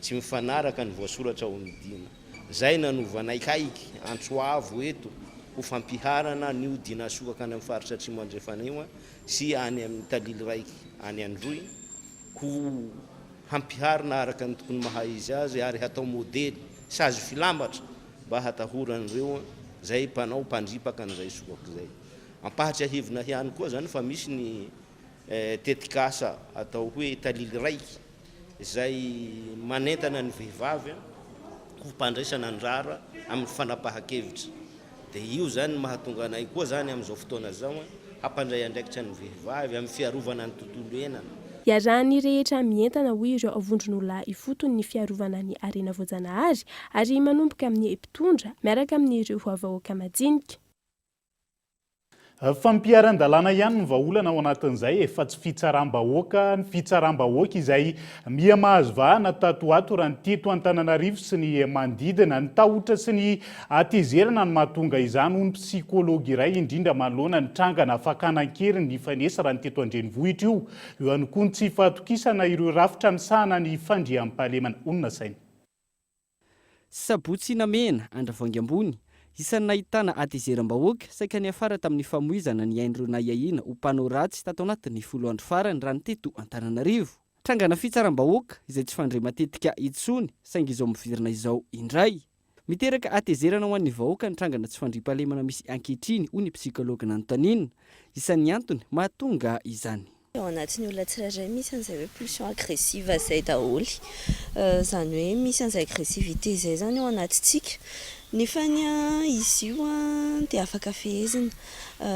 tsy mifanaraka ny voasoratra ao amin'ny dina. Zay nanovanay kaiky Antsoavo eto ho fampiharana ny dina sokaka any amin'ny faritra atsimo andrefana io sy any amin'ny talily raiky any Androy ho hampiharina araka ny tokony mahay izy azy ary hatao modely sazy filambatra mba hatahoran'ireo zay mpanao mpandripaka an'izay sokaka zay. Ampahatsiahivina ihany koa zany fa misy ny tetikasa atao hoe talily raiky izay manentana ny vehivavy ho mpandraisana andrara amin'ny fanapahan-kevitra. Dia io zany mahatonga anay koa zany amin'izao fotoana zao hampandray andraikitra ny vehivavy amin'ny fiarovana ny tontolo iainana. Iarahan'ny rehetra mientana hoy ireo avondron'olona ifotony ny fiarovana ny arena voajanahary ary manomboka amin'ny mpitondra miaraka amin'ireo vahoaka madinika. Fampiaran-dalàna ihany ny vahaolana ao anatin'izay efa tsy fitsaram-bahoaka ny fitsaram-bahoaka izay miamahazo vahana tatoato raha ny teto Antananarivo sy ny manodidina ny tahotra sy ny atezerana ny mahatonga izany ho ny psikology iray indrindra manoloana ny trangana fakanan-kery ny fanesa raha ny teto Andrenivohitra io. Eo ihany koa ny tsy fahatokisana ireo rafitra misahana ny fandriam-pahalemana onona saina. Sabotsy namena Andravoangy ambony isan'ny nahitana atezeram-bahoaka saika ny afara tamin'ny famoizana ny aindro na iahina ho mpanao ratsy tato anatin'ny 10 andro farany raha ny teto Antananarivo. Trangana fitsaram-bahoaka izay tsy fandray matetika intsony saingy izao mivirina izao indray. Miteraka atezerana ho an'ny vahoaka ny trangana tsy fandriam-pahalemana misy ankehitriny ho ny psikology nanontaniana. Isan'ny antony mahatonga izany. Ao anatin'ny olona tsirairay misy an'izay hoe pulsion agressive izay daholo. Zany hoe misy an'izay agressivité izay zany ao anatintsika. Nefa izy io dia afaka fehezina,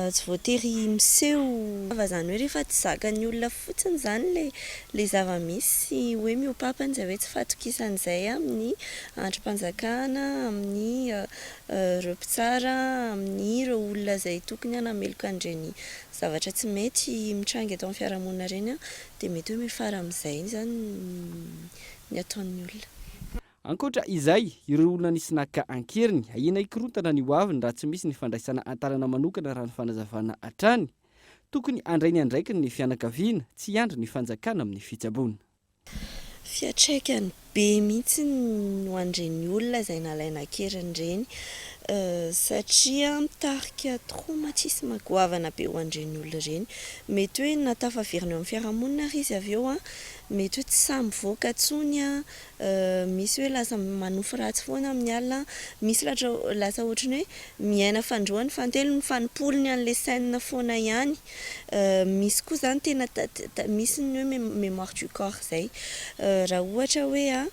tsy voatery miseho. Zany hoe rehefa tsy zakan'ny olona fotsiny zany le zava-misy hoe miopapany izay hoe tsy fatokisan'izay amin'ny androm-panjakana, amin'ny ireo mpitsara, amin'ny ireo olona izay tokony hanameloka an'ireny zavatra tsy mety mitranga eto amin'ny fiarahamonina ireny dia mety hoe mifara amin'izay zany ny ataon'ny olona. Ankoatra izay, ireo olona nisy naka ankeriny, ahina ikorontana ny hoaviny raha tsy misy ny fandraisana antarana manokana raha ny fanazavana hatrany. Tokony andrainy andraikiny ny fianakaviana, tsy andry ny fanjakana amin'ny fitsaboana. Fiatraikany be mihitsy no andreny olona izay nalaina ankeriny ireny satria mitarika traumatisme goavana be ho andreny olona ireny. Mety hoe natafaverina eo amin'ny fiarahamonina izy avy eo mety hoe tsy samy voaka tsony misy hoe lasa manofy ratsy foana amin'ny alina, misy lasa ohatrany hoe miaina fandroany fantelo ny fanipolony an'le saina foana ihany. Misy koa zany tena misy ny hoe mémoire du corps zay. Raha ohatra hoe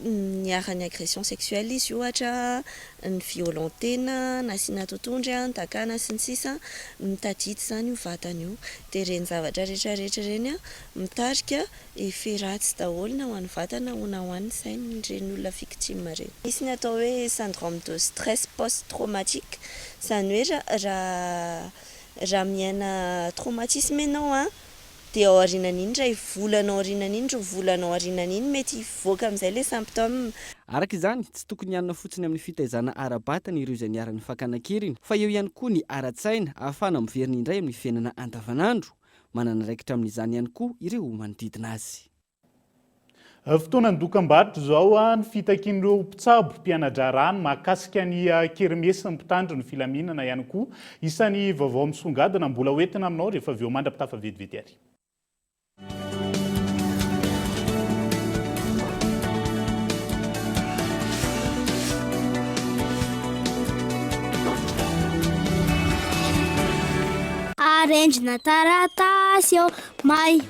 niarany agression sexuelle izy ohatra, ny violentena, nasiana totondry, takana sy ny sisa, mitadity zany io vatany io. Dia ireny zavatra rehetrarehetra ireny mitarika effet ratsy daholo na ho an'ny vatana na ho an'ny saina ireny olona victime ireny. Misy ny atao hoe syndrome de stress post-traumatique, zany hoe raha miaina traumatisme ianao dia ao aorianan'iny ray volanao aorianan'iny ro volanao aorianan'iny mety hivoaka amin'izay le symptôme. Araka izany, tsy tokony ianona fotsiny amin'ny fitaizana ara-batana ireo izay niara-ny fakanan-keriny, fa eo ihany koa ny ara-tsaina ahafahana miverina indray amin'ny fiainana andavanandro. Manana raikitra amin'izany ihany koa ireo manodidina azy. Fotoana ny dokam-barotra izao ny fitakian'ireo mpitsabo mpianatra rano mahakasika ny kerimesy ny mpitandro ny filaminana ihany koa isan'ny vaovao misongadina mbola hoentina aminao rehefa avy eo mandra-pitafa vetivety ary. Arendrina taratasy malagasy eo may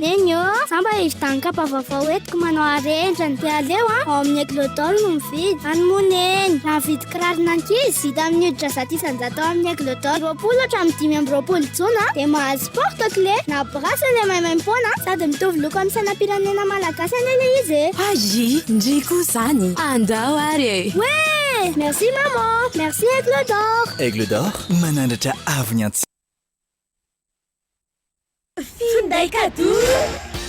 eny eo samba ividankapa vaovao etiko manao arendrany de aleo ao amin'ny aiglodor no mividy anymoneny raha vidy kirarina ankizy vita amin'ny hoditra zato isanjato ao amin'ny aiglodor 20 hatramin'ny 5 jona de mahazo porte clé na brasy le maimaim-pona sady mitovy loko amin'ny sainam-pirenena malagasy any le izy azy ndriko zany andao ary ouais merci maman merci aigle d'or manandratra avy antsy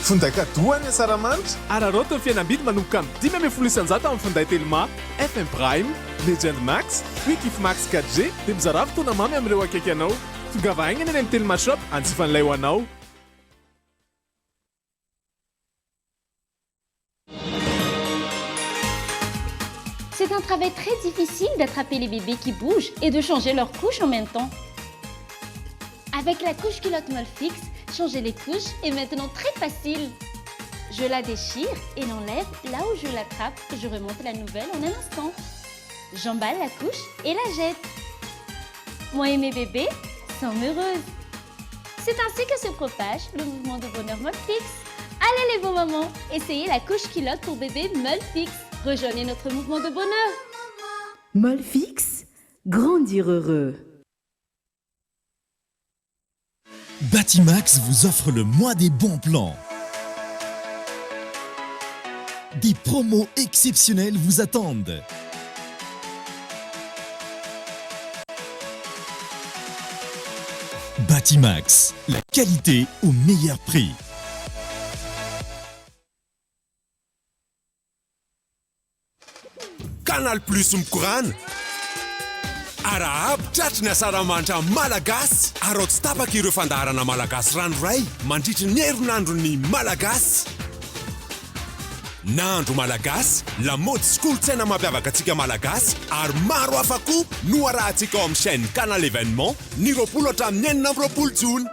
Funday kado any Saramanitra. Araroto ny fihenam-bidy manomboka amin'ny 5 isanjato amin'ny finday Telma, FM Prime, Legend Max, Quick Max 4G dia mizara fotoana mamy amin'ireo akaiky anao. Tongava aingana any amin'ny Telma Shop anjifan'ilay ho anao. C'est un travail très difficile d'attraper les bébés qui bougent et de changer leurs couches en même temps. Avec la couche culotte molle fixe, changer les couches est maintenant très facile. Je la déchire et l'enlève là où je l'attrape et je remonte la nouvelle en un instant. J'emballe la couche et la jette. Moi et mes bébés sommes heureuses. C'est ainsi que se propage le mouvement de bonheur molle fixe. Allez les beaux mamans, essayez la couche culotte pour bébé molle fixe. Rejoignez notre mouvement de bonheur. Molle fixe, grandir heureux. Batimax vous offre le mois des bons plans. Des promos exceptionnelles vous attendent. Batimax, la qualité au meilleur prix. Canal Plus mkorana araabo tratriny asaramanitra malagasy arao tsy tapaka ireo fandaharana malagasy ranoray mandritra ny herinandrony malagasy nandro malagasy lamaody sy kolontsaina mampiavaka antsika malagasy ary maro hafa koa no arahantsika ao amin'ny chaîne Canal Événement ny 20 hatramin'ny 29 jona.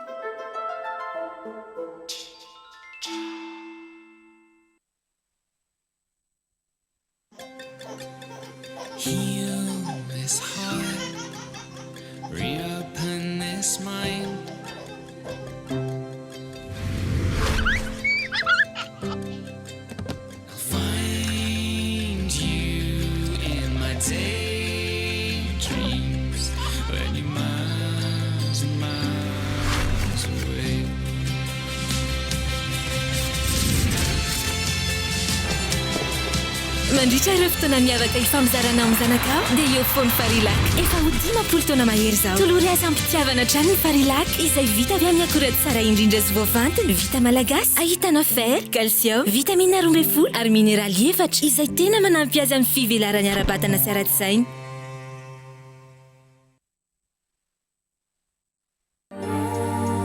Mandritra ireo fotoana miavaka ifamizarana amin'ny zanakao dia eo foany Farilac. Efa ho 10 taona mahery izao. Tolory azy ampitiavana hatrany ny Farilac izay vita avy amin'ny akora tsara indrindra sy voavanty vita malagasy. Ahitana fer, calcium, vitamine 12 ary mineraly 4 izay tena manampy azy amin'ny fivelaran'ny ara-batana sy ara-tsaina.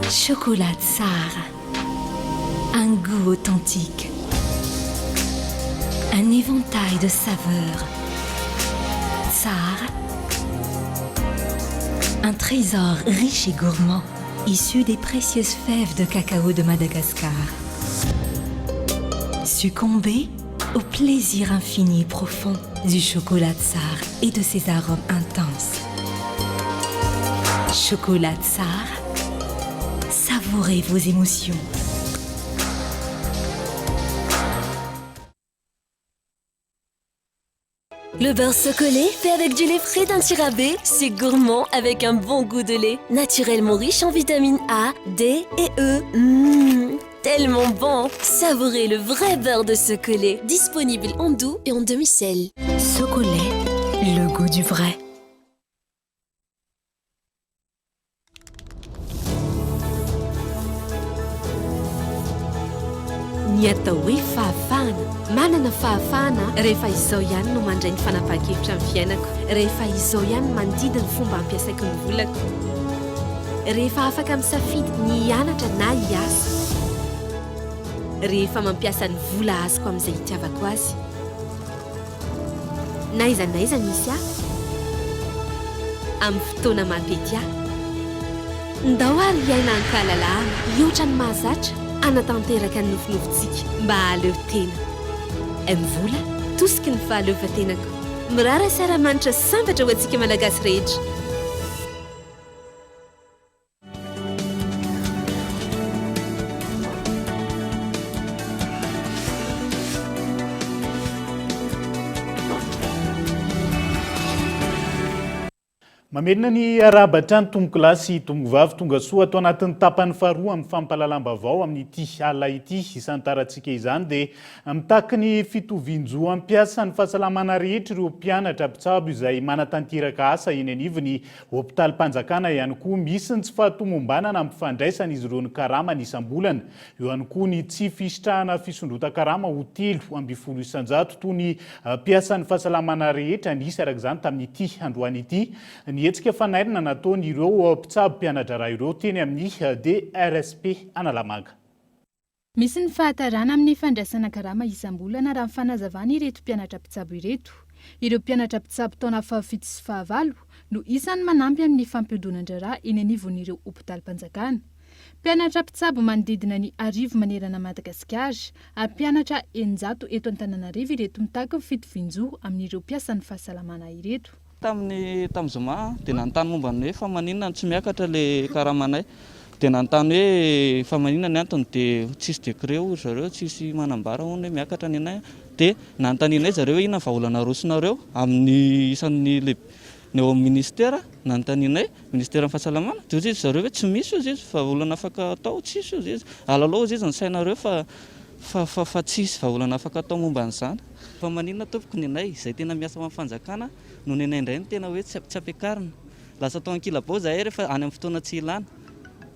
Chocolat Sahara. Un goût authentique. Un éventail de saveurs. Sahara. Un trésor riche et gourmand, issu des précieuses fèves de cacao de Madagascar. Succombez au plaisir infini et profond du chocolat Sahara et de ses arômes intenses. Chocolat Sahara. Savourez vos émotions. Le beurre chocolé fait avec du lait frais d'un tirabé, c'est gourmand avec un bon goût de lait, naturellement riche en vitamines A, D et E. Tellement bon! Savourez le vrai beurre de chocolé, disponible en doux et en demi-sel. Chocolé, le goût du vrai. Ny atao hoe fahafahana manana fahafahana rehefa izao ihany no mandray ny fanapahan-kevitra amin'ny fiainako, rehefa izao ihany mandidy ny fomba ampiasaiko ny volako, rehefa afaka misafidy ny hianatra na hiasa, rehefa mampiasa ny vola azoko amin'izay hitiavako azy, na aiza misy ahy amin'ny fotoana mampety ahy, ndao ary hiaina ankalalahana iotra ny mahazatra anatanteraka ny nofinofontsika mba haleo tena. Mivola tosika ny fahaleovan-tenako, mirara saramanitra sambatra ho antsika malagasy rehetra. Mamerina ny arabatra ny tombo kilasy tombo vavy tonga soa atao anatin'ny tapany faharoa amin'ny fampalalam-baovao amin'ity alina ity isan'ny tarantsika izany dia mitaky ny fitovian-jo ampiasa ny fahasalamana rehetra ireo mpianatra mpitsabo izay manatanteraka asa eny anivony hôpitalim-panjakana ihany koa misy ny tsy fahatomombanana ampifandraisana izy ireo ny karama ny isam-bolana eo ihany koa ny tsy fisitrahana fisondrota-karama ho 3 isanjato toy ny mpiasa ny fahasalamana rehetra nisy araka izany tamin'ity androany ity ny hetsika fanairina nataony ireo mpitsabo mpianatra raha ireo teny amin'ny DRSP Analamanga. Misy ny fahatarana amin'ny fandraisana karama isam-bolana raha fanazavana ireto mpianatra mpitsabo ireto. Ireo mpianatra mpitsabo taona fahafito sy fahavalo no isan'ny manampy amin'ny fampiodonandrara eny anivon'ireo hôpitalim-panjakana. Mpianatra mpitsabo manodidina ny 10 manerana Madagasikara ary mpianatra 900 eto Antananarivo ireto mitaky fitovian-jo amin'ireo mpiasan'ny fahasalamana ireto. Tamin'ny zoma dia nanontany momba ny hoe fa maninona tsy miakatra le karamanay dia nanontany hoe fa maninona ny antony dia tsisy décret io zareo tsisy manambara hoe miakatra ny anay dia nanontanianay zareo inona vahaolana rosonareo amin'ny isan'ny ny eo amin'ny ministera nanontanianay ministera fahasalamana dia izy zareo hoe tsy misy izy vahaolana afaka atao tsisy izy alalao izy ny sainareo fa tsisy vahaolana afaka atao momba an'izany. Fa maninona tompoko ny anay izay tena miasa amin'ny fanjakana no ny anay indray ny tena hoe tsy ampiakarina. Lasa tao ankilabao zahay rehefa any amin'ny fotoana tsy ilana.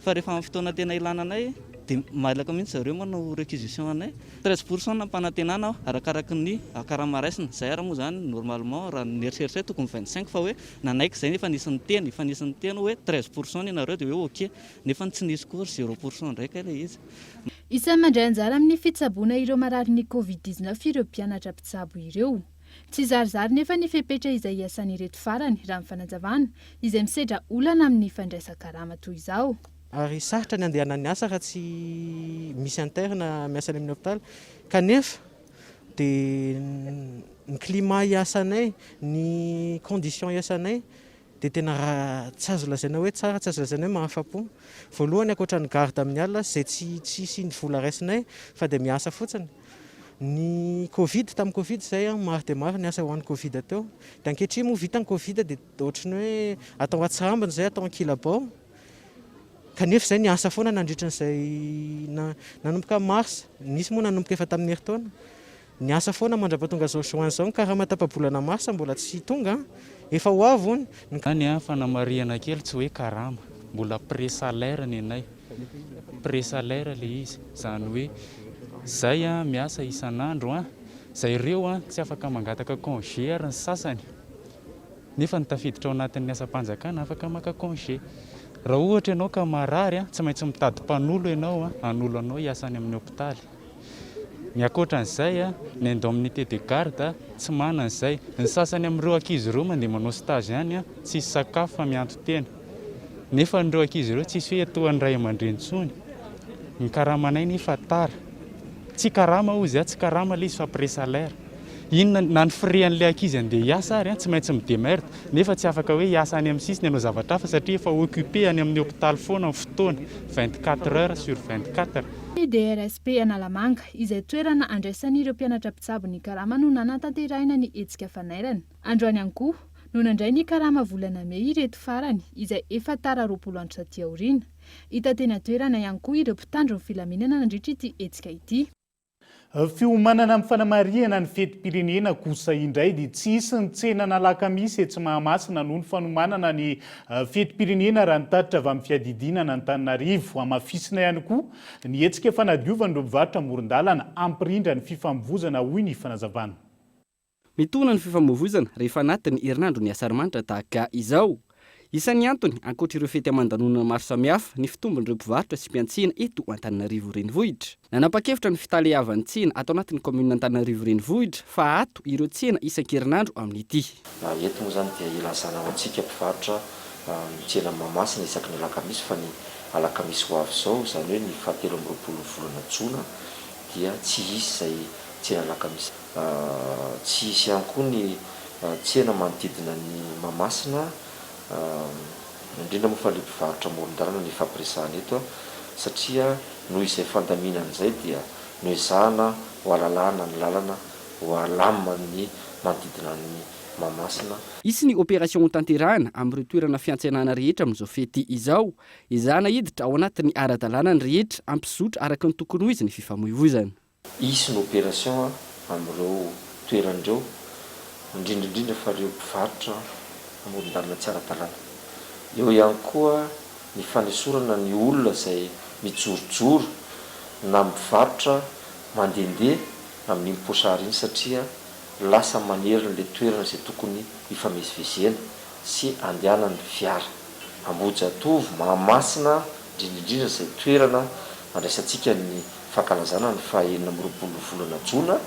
Fa rehefa amin'ny fotoana tena ilana anay dia malaka mihitsy zareo manao réquisition anay. 13% nampanantenana arakaraka ny karama raisina. Zay ara moa zany normalement raha ny eritreritray tokony 25 fa hoe nanaiky zay nefa nisy ny teny hoe 13% ny nareo dia hoe ok nefa tsy nisy kory 0% ndraika ilay izy. Isan'ny mandray anjara amin'ny fitsaboana ireo marary ny Covid-19 ireo mpianatra mpitsabo ireo. Tsy zarizary nefa ny fepetra izay iasan'ireto farany raha fanazavana izay misedra olana amin'ny fandraisan-karama toy izao. Ary sarotra ny andehanan'ny asa raha tsy misy interna miasa amin'ny hôpitaly kanefa dia ny climat iasanay ny condition iasanay dia tena raha tsy azo lazaina hoe tsara tsy azo lazaina hoe mahafa-po. Voalohany ankoatra ny garde amin'ny alina izay tsy sy ny vola raisinay fa dia miasa fotsiny. Ny Covid tamin'ny Covid zay maro dia maro ny asa ho an'ny Covid teo. Dia ankehitriny moa vita ny Covid dia ohatrany hoe atao atsirambina zay atao ankilabao. Kanefa zay ny asa foana nandritran'izay nanomboka mars, nisy moa nanomboka efa tamin'ny herintaona. Ny asa foana mandrapatonga zao Juin zao karaha tapabolana mars mbola tsy tonga efa ho avy hono. Any fanamariana kely tsy hoe karama, mbola pré-salaire ny anay. Pré-salaire le izy, zany hoe zay miasa isan'andro zay ireo tsy afaka mangataka congé ary ny sasany. Nefa nitafiditra ao anatin'ny asam-panjakana afaka maka congé. Raha ohatra ianao ka marary tsy maintsy mitady mpanolo ianao hanolo anao hiasany amin'ny hôpitaly. Ny akoatran'izay ny indemnité de garde tsy manana izay. Ny sasany amin'ireo ankizy ireo mandeha manao stage ihany tsisy sakafo fa mianto-tena. Nefa n'ireo ankizy ireo tsisy hoe atoan'ny ray aman-dreny intsony. Ny karamanay nefa tara. Tsy karama ozy tsy karama ilay izy fa pré-salaire. Inona na ny frean'ilay ankizy andeha hiasa ary tsy maintsy midemerte nefa tsy afaka hoe hiasa any amin'ny sisiny ianao zavatra hafa satria efa occupé any amin'ny hôpitaly foana ny fotoana 24 heures sur 24. Ny DRSP Analamanga izay toerana andraisan'ireo mpianatra mpitsabo ny karama no nanatanterahina ny hetsika fanairana. Androany ihany koa no nandray ny karama volana Mey ireto farany izay efa tara 20 andro saty aoriana. Hita tena toerana ihany koa ireo mpitandro ny filaminana nandritra ity hetsika ity. Fiomanana amin'ny fanamariana ny fetim-pirenena kosa indray dia tsisy ny tsena nalakamisy etsy Mahamasina noho ny fanomanana ny fetim-pirenena raha nitatitra avy amin'ny fiadidinana Antananarivo. Amafisina ihany koa ny hetsika fanadiovan'ireo mpivarotra amoron-dalana ampirindra ny fifamoivoizana hoy ny fanazavana. Mitona ny fifamoivoizana rehefa anatin'ny herinandro ny asarimanitra tahaka izao. Isan'ny antony ankoatra ireo fety aman-danonana maro samihafa ny fitombon'ireo mpivarotra sy mpiantsena eto Antananarivo renivohitra. Nanapa-kevitra ny fitalehavan'ny tsena atao anatin'ny komuna Antananarivo renivohitra fa ato ireo tsena isan-kerinandro amin'ity. Eto moa zany dia ilazana ho antsika mpivarotra ny tsena Mahamasina isaky ny alakamisy fa ny alakamisy ho avy izao zany hoe ny 17 volana Jona dia tsy hisy izay tsena alakamisy. Tsy hisy ihany koa ny tsena manodidina ny Mahamasina indrindra moa fa ilay mpivarotra amoron-dalana ny fampiresahana eto satria noho izay fandaminana izay dia noezahana ho alalana ny lalana ho alamina ny manodidina ny Mahamasina. Isy ny opération tanterahana amin'ireo toerana fiantsenana rehetra amin'izao fety izao. Izana hiditra ao anatin'ny ara-dalàna ny rehetra ampizotra araka ny tokony ho izy ny fifamoivoizana. Isy ny opération amin'ireo toeran'ireo indrindraindrindra fa ireo mpivarotra amoron-dalana tsy ara-dalàna. Eo ihany koa ny fanesorana ny olona izay mijorojoro na mivarotra mandehandeha amin'ny posary iny satria lasa manerina le toerana izay tokony ifamezivezena sy andehanany fiara. Ambojatovo, Mahamasina, indrindraindrindra izay toerana andraisantsika ny fankalazana ny 20 volana Jona,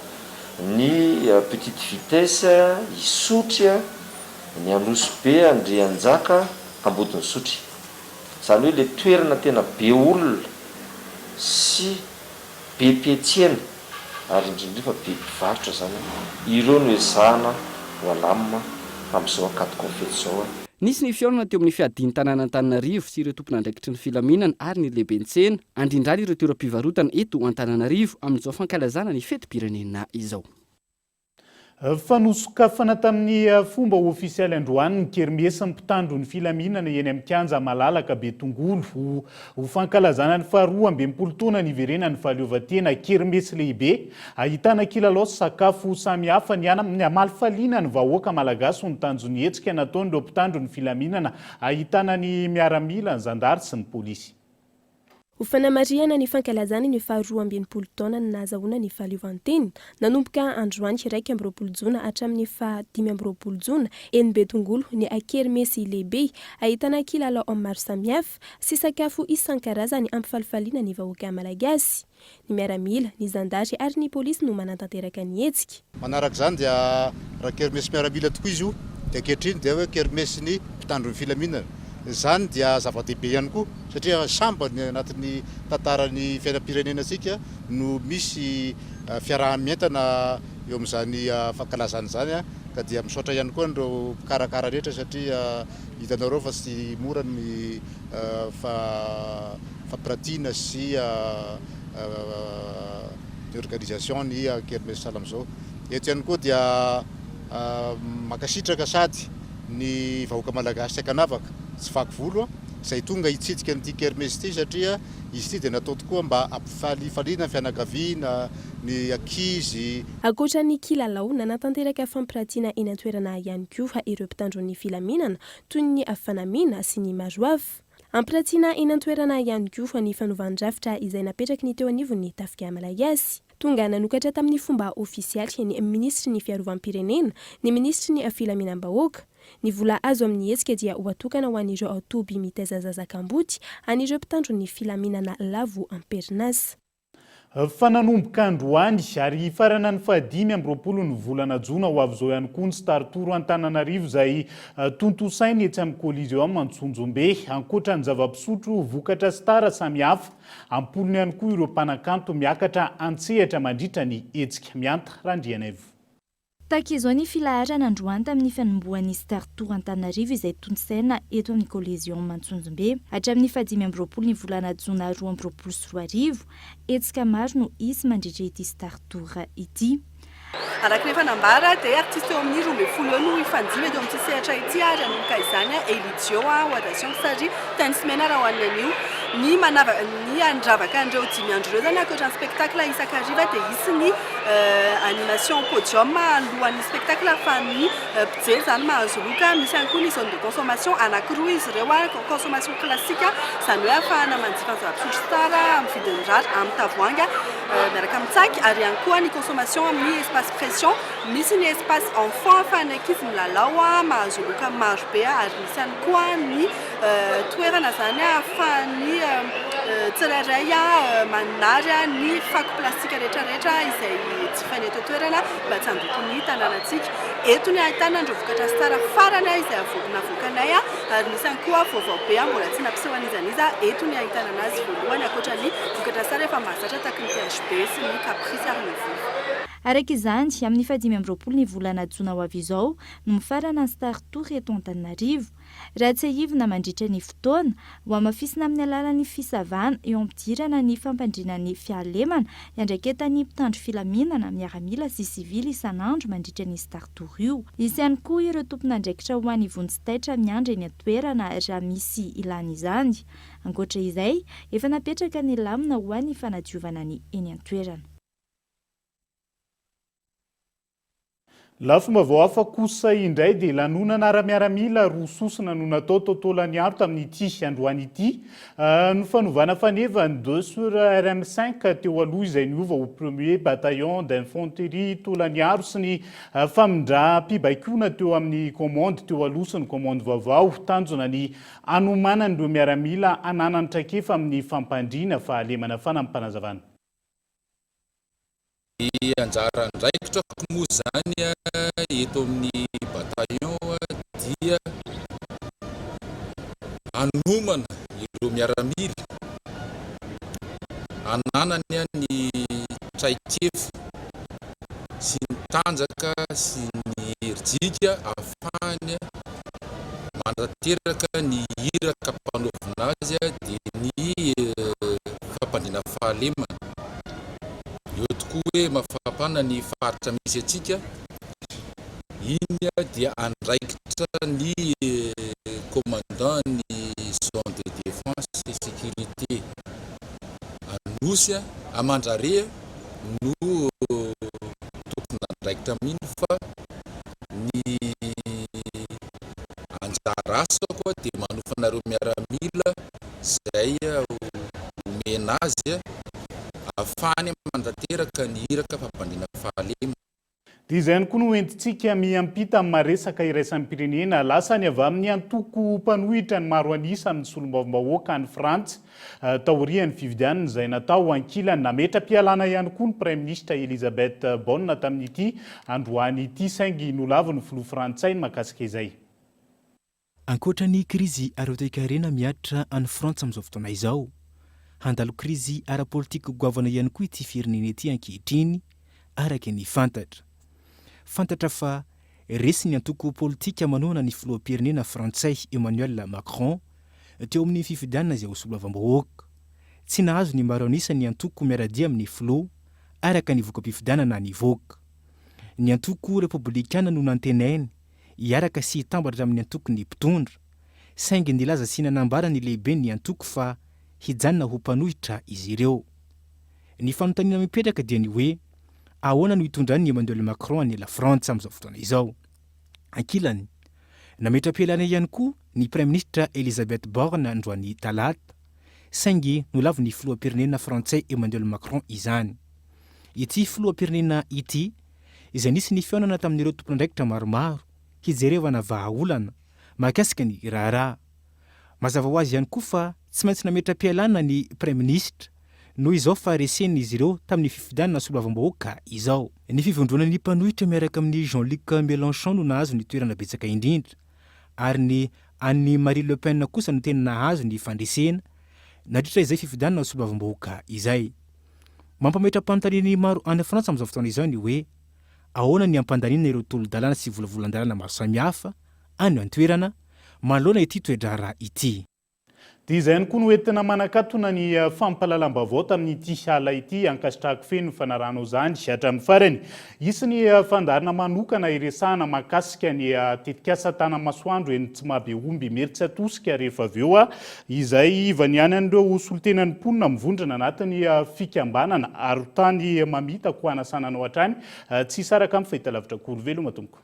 ny petite vitesse Isotry, ny Anosy-be, Andrianjaka, Ambodiny Sotry. Izany hoe le toerana tena be olona sy be mpietsena ary indrindra fa be mpivarotra zany ireo no ezahana ho alamina amin'izao akady confety zao. Nisy ny fiaonana teo amin'ny fiadiany tanàna Antananarivo sy ireo tompon'andraikitry ny filaminana ary ny lehibentsena andrindrany ireo toeram-pivarotana eto Antananarivo amin'izao fankalazana ny fetim-pirenena izao. Fanosokafana tamin'ny fomba ofisialy androany ny kermesy mpitandro ny filaminana eny amin'ny kianja malalaka Betongolo ho fankalazana ny 12 taona niverena ny fahaleovantena kermesy lehibe ahitana kilalao sy sakafo samihafa ny amalifaliana ny vahoaka malagasy ny tanjony hetsika nataon'ireo mpitandro ny filaminana ahitana ny miaramila ny zandary sy ny polisy. Ho fanamariana ny fankalazana ny 12 taona ny nahazahoana ny fahaleovantena nanomboka androany 1 Jona hatramin'ny 15 Jona eny Betongolo ny akermesy lehibe ahitana kilalao maro samihafa sy sakafo isan-karazany ampifalifaliana ny vahoaka malagasy. Ny miaramila, ny zandary ary ny polisy no manantanteraka ny hetsika. Manaraka izany dia raha kermesy miaramila tokoa izy io dia ankehitriny dia hoe kermesy ny mpitandro ny filaminana. Izany dia zava-dehibe ihany koa satria samba ny anatin'ny tantaran'ny fiainam-pirenenantsika no misy fiaraha-mientana eo amin'izany fankalazana izany ka dia misaotra ihany koa ireo mpikarakara rehetra satria hitanareo fa tsy mora ny fampiratiana sy ny organisation ny kermesy sahala amin'izao. Eto ihany koa dia makasitraka sady ny vahoaka malagasy ankanavaka tsy vaky volo izay tonga hitsitsika n'ity kermesy ity satria izy ity dia natao tokoa mba ampifalifaliana ny fianakaviana ny ankizy. Ankoatra ny kilalao nanantanteraka fampiratiana eny an-toerana ihany koa ireo mpitandro ny filaminana toy ny fanamiana sy ny maroafy. Ampiratiana eny an-toerana ihany koa ny fanovandravitra izay napetraky ny teo anivon'ny tafika malagasy. Tonga nanokatra tamin'ny fomba ofisialy ny ministry ny fiarovam-pirenena, ny ministry ny filaminam-bahoaka. Ny vola azo amin'ny hetsika dia ho atokana ho an'ireo autoby mitaiza zazak'amboty an'ireo mpitandro ny filaminana lavo amperinasa. Fananomboka androany ary farana ny 15 ny volana Jona ho avy izao ihany koa ny startoro Antananarivo izay tontosainy etsy amin'ny Coliseum Antsonjombe ankoatra ny zava-pisotro vokatra stara samihafa ampolony ihany koa ireo mpanakanto miakatra antsehatra mandritra ny hetsika mianta Randrianaivo. Tahaka izao ny filaharana androany tamin'ny fanombohan'ny startour Antananarivo izay tontosaina eto amin'ny Coliseum Antsonjombe hatramin'ny 15 ny volana Jona 2024 hetsika maro no isy mandritra ity startour ity. Araka ny fanambara dia artiste eo amin'ny 12 no ifanjima eto amin'ity sehatra ity ary anomboka izany Elidio Wadation satria tany sy menara ho an'anio ny andravaka an'ireo 5 andro ireo zany ankoatra ny spectacle isan-kariva dia isy ny animation podium alohan'ny spectacle fa ny mpijery zany mahazo loka misy ihany koa ny zone de consommation anankiroa izy ireo consommation classique izany hoe ahafahana manjifa zava-pisotro tsara amin'ny vidiny rary amin'ny tavoahangy miaraka amin'ny tsaky ary ihany koa ny consommation amin'ny espace pression misy ny espace enfant ahafahana ankizy milalao mahazo loka maro be ary misy ihany koa ny toerana zany ahafahany tsirairay manary ny fako plastika rehetrarehetra izay jifainy eto toerana mba tsy handoko ny tanànatsika. Eto ny ahitana andreo vokatra stara farany izay navoakanay ary misy ihany koa vaovao be mbola tsy nampisehoan'izaniza eto ny ahitana anazy voalohany ankoatra ny vokatra stara efa mahazatra tahaka ny THB sy ny Caprice ary ny Vivo. araka izany amin'ny 15 ny volana Jona ho avy izao no mifarana ny Star Tour eto Antananarivo. Raha tsy ahivina mandritra ny fotoana ho amafisina amin'ny alalan'ny fisavana eo ampidirana ny fampandriana ny fialemana iandraiketany mpitandro filaminana miaramila sy sivily isan'andro mandritra ny Star Tour io. Isy ihany koa ireo tompon'andraikitra ho an'ny vonjy-taitra miandry eny an-toerana raha misy ilana izany. Ankoatra izay, efa napetraka ny lamina ho an'ny fanadiovana ny eny an-toerana. Lafomba hafa kosa indray dia lanonana ara-miaramila roa sosona no natao tontolany aro tamin'ity androany ity. Ny fanovana faneva ny 2 sur RM5 teo aloha izay niova au 1er bataillon d'infanterie Tolaniaro sy ny famindram-pibaikona teo amin'ny commande teo aloha sy ny commande Vaovao tanjona ny anomanan'ireo miaramila ananany traikefa amin'ny fampandriana fahalemana fanampanazavana. Anjara andraikitra moa zany eto amin'ny bataillon dia anomana ireo miaramila ananany ny traikefa sy ny tanjaka sy ny herijika ahafahany mandrateraka ny hiraka mpanaovina azy dia ny fampandriana fahalemana. Eo tokoa hoe mafapana ny faritra misy atsika iny dia andraikitra ny commandant ny zone de défense et sécurité anosy amandrare no tompona andraikitra mino fa ny anjara asa koa dia manofanareo miaramila zay omena azy afany mandateraka ny hiraka fampandriana fahalemana. Dia izay ihany koa no entintsika miampita amin'ny maresaka iraisan'ny pirenena lasany avy amin'ny antoko mpanohitra ny maro anisa ny solombavambahoaka any Frantsa taorian'ny fifidianana izay natao ankilany nametra-pialana ihany koa ny Prime Ministre Elisabeth Borne tamin'ity androany ity saingy nolavy ny filoha Frantsay mahakasika izay. Ankoatra ny krizy ara-toe-karena miatra any Frantsa amin'izao fotoana izao, handalo krizy ara-politika goavana ihany koa ity firenena ity ankehitriny araka ny fantatra fa resy ny antoko politika manoana ny filoham-pirenena Frantsay Emmanuel Macron teo amin'ny fifidianana izay ho solombavambahoaka. Tsy nahazo ny maro anisa ny antoko miaradia amin'ny filoha araka ny voka-pifidianana nivoaka. Ny antoko republikana no nantenainy iaraka sy hitambatra amin'ny antoko ny mpitondra, saingy nilaza sy nanambara ny lehibe ny antoko fa hijanona ho mpanohitra izy ireo. Ny fanontaniana mipetraka dia ny hoe ahoana no hitondrany Emmanuel Macron any la Frantsa amin'izao fotoana izao. Ankilany, nametra-pialana ihany koa ny Prime Ministre Elisabeth Borne androany talata, saingy nolavy ny filoham-pirenena Frantsay Emmanuel Macron izany. Ity filoham-pirenena ity izay nisy ny fiaonana tamin'ireo tompon'andraikitra maromaro hijerevana vahaolana mahakasika ny raharaha. Mazava ho azy ihany koa fa tsy maintsy nametra-pialana ny Prime Ministre noho izao fa resen'izy ireo tamin'ny fifidianana solombavambahoaka izao. Ny fivondrona ny mpanohitra miaraka amin'ny Jean-Luc Mélenchon no nahazo ny toerana betsaka indrindra, ary ny an'ny Marie Le Pen kosa no tena nahazo ny fandresena nadritra izay fifidianana solombavambahoaka izay. Mampametra-panontaniany maro any Frantsa amin'izao fotoana izao ny hoe ahoana ny ampandaniana ireo tolo-dalàna sy volavolan-dalàna maro samihafa any an-toerana manoloana ity toe-draharaha ity. Dia izay ihany koa no entina manakatona ny fampahalalam-baovao tamin'ity hala ity ankasitrahako feno ny fanaranao izany hatramin'ny farany. Isy ny fandarina manokana iresahana mahakasika ny tetikasa tanamasoandro eny Tsimabe omby meritsy atosika rehefa avy eo izay ivany ihany an'ireo solontenan'ny mponina mivondrana anatin'ny fikambanana arotany mamita ko anasananao hatrany tsy saraka amin'ny fahitalavitra kory veloma tompoko.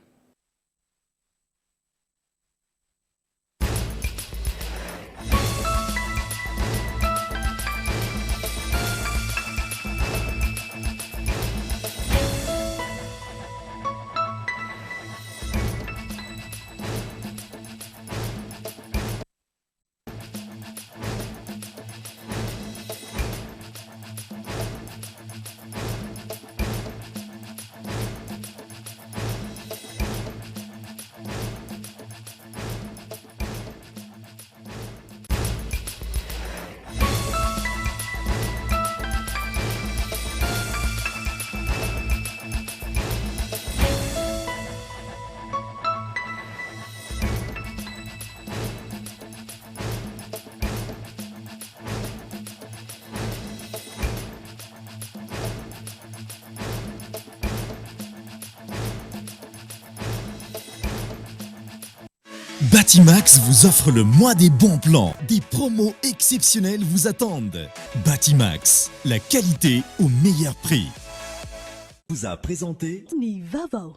Batimax vous offre le mois des bons plans. Des promos exceptionnelles vous attendent. Batimax, la qualité au meilleur prix. Vous a présenté Vaovao.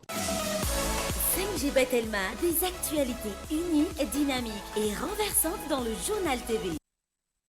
5G Batelma, des actualités unies, dynamiques et renversantes dans le journal TV.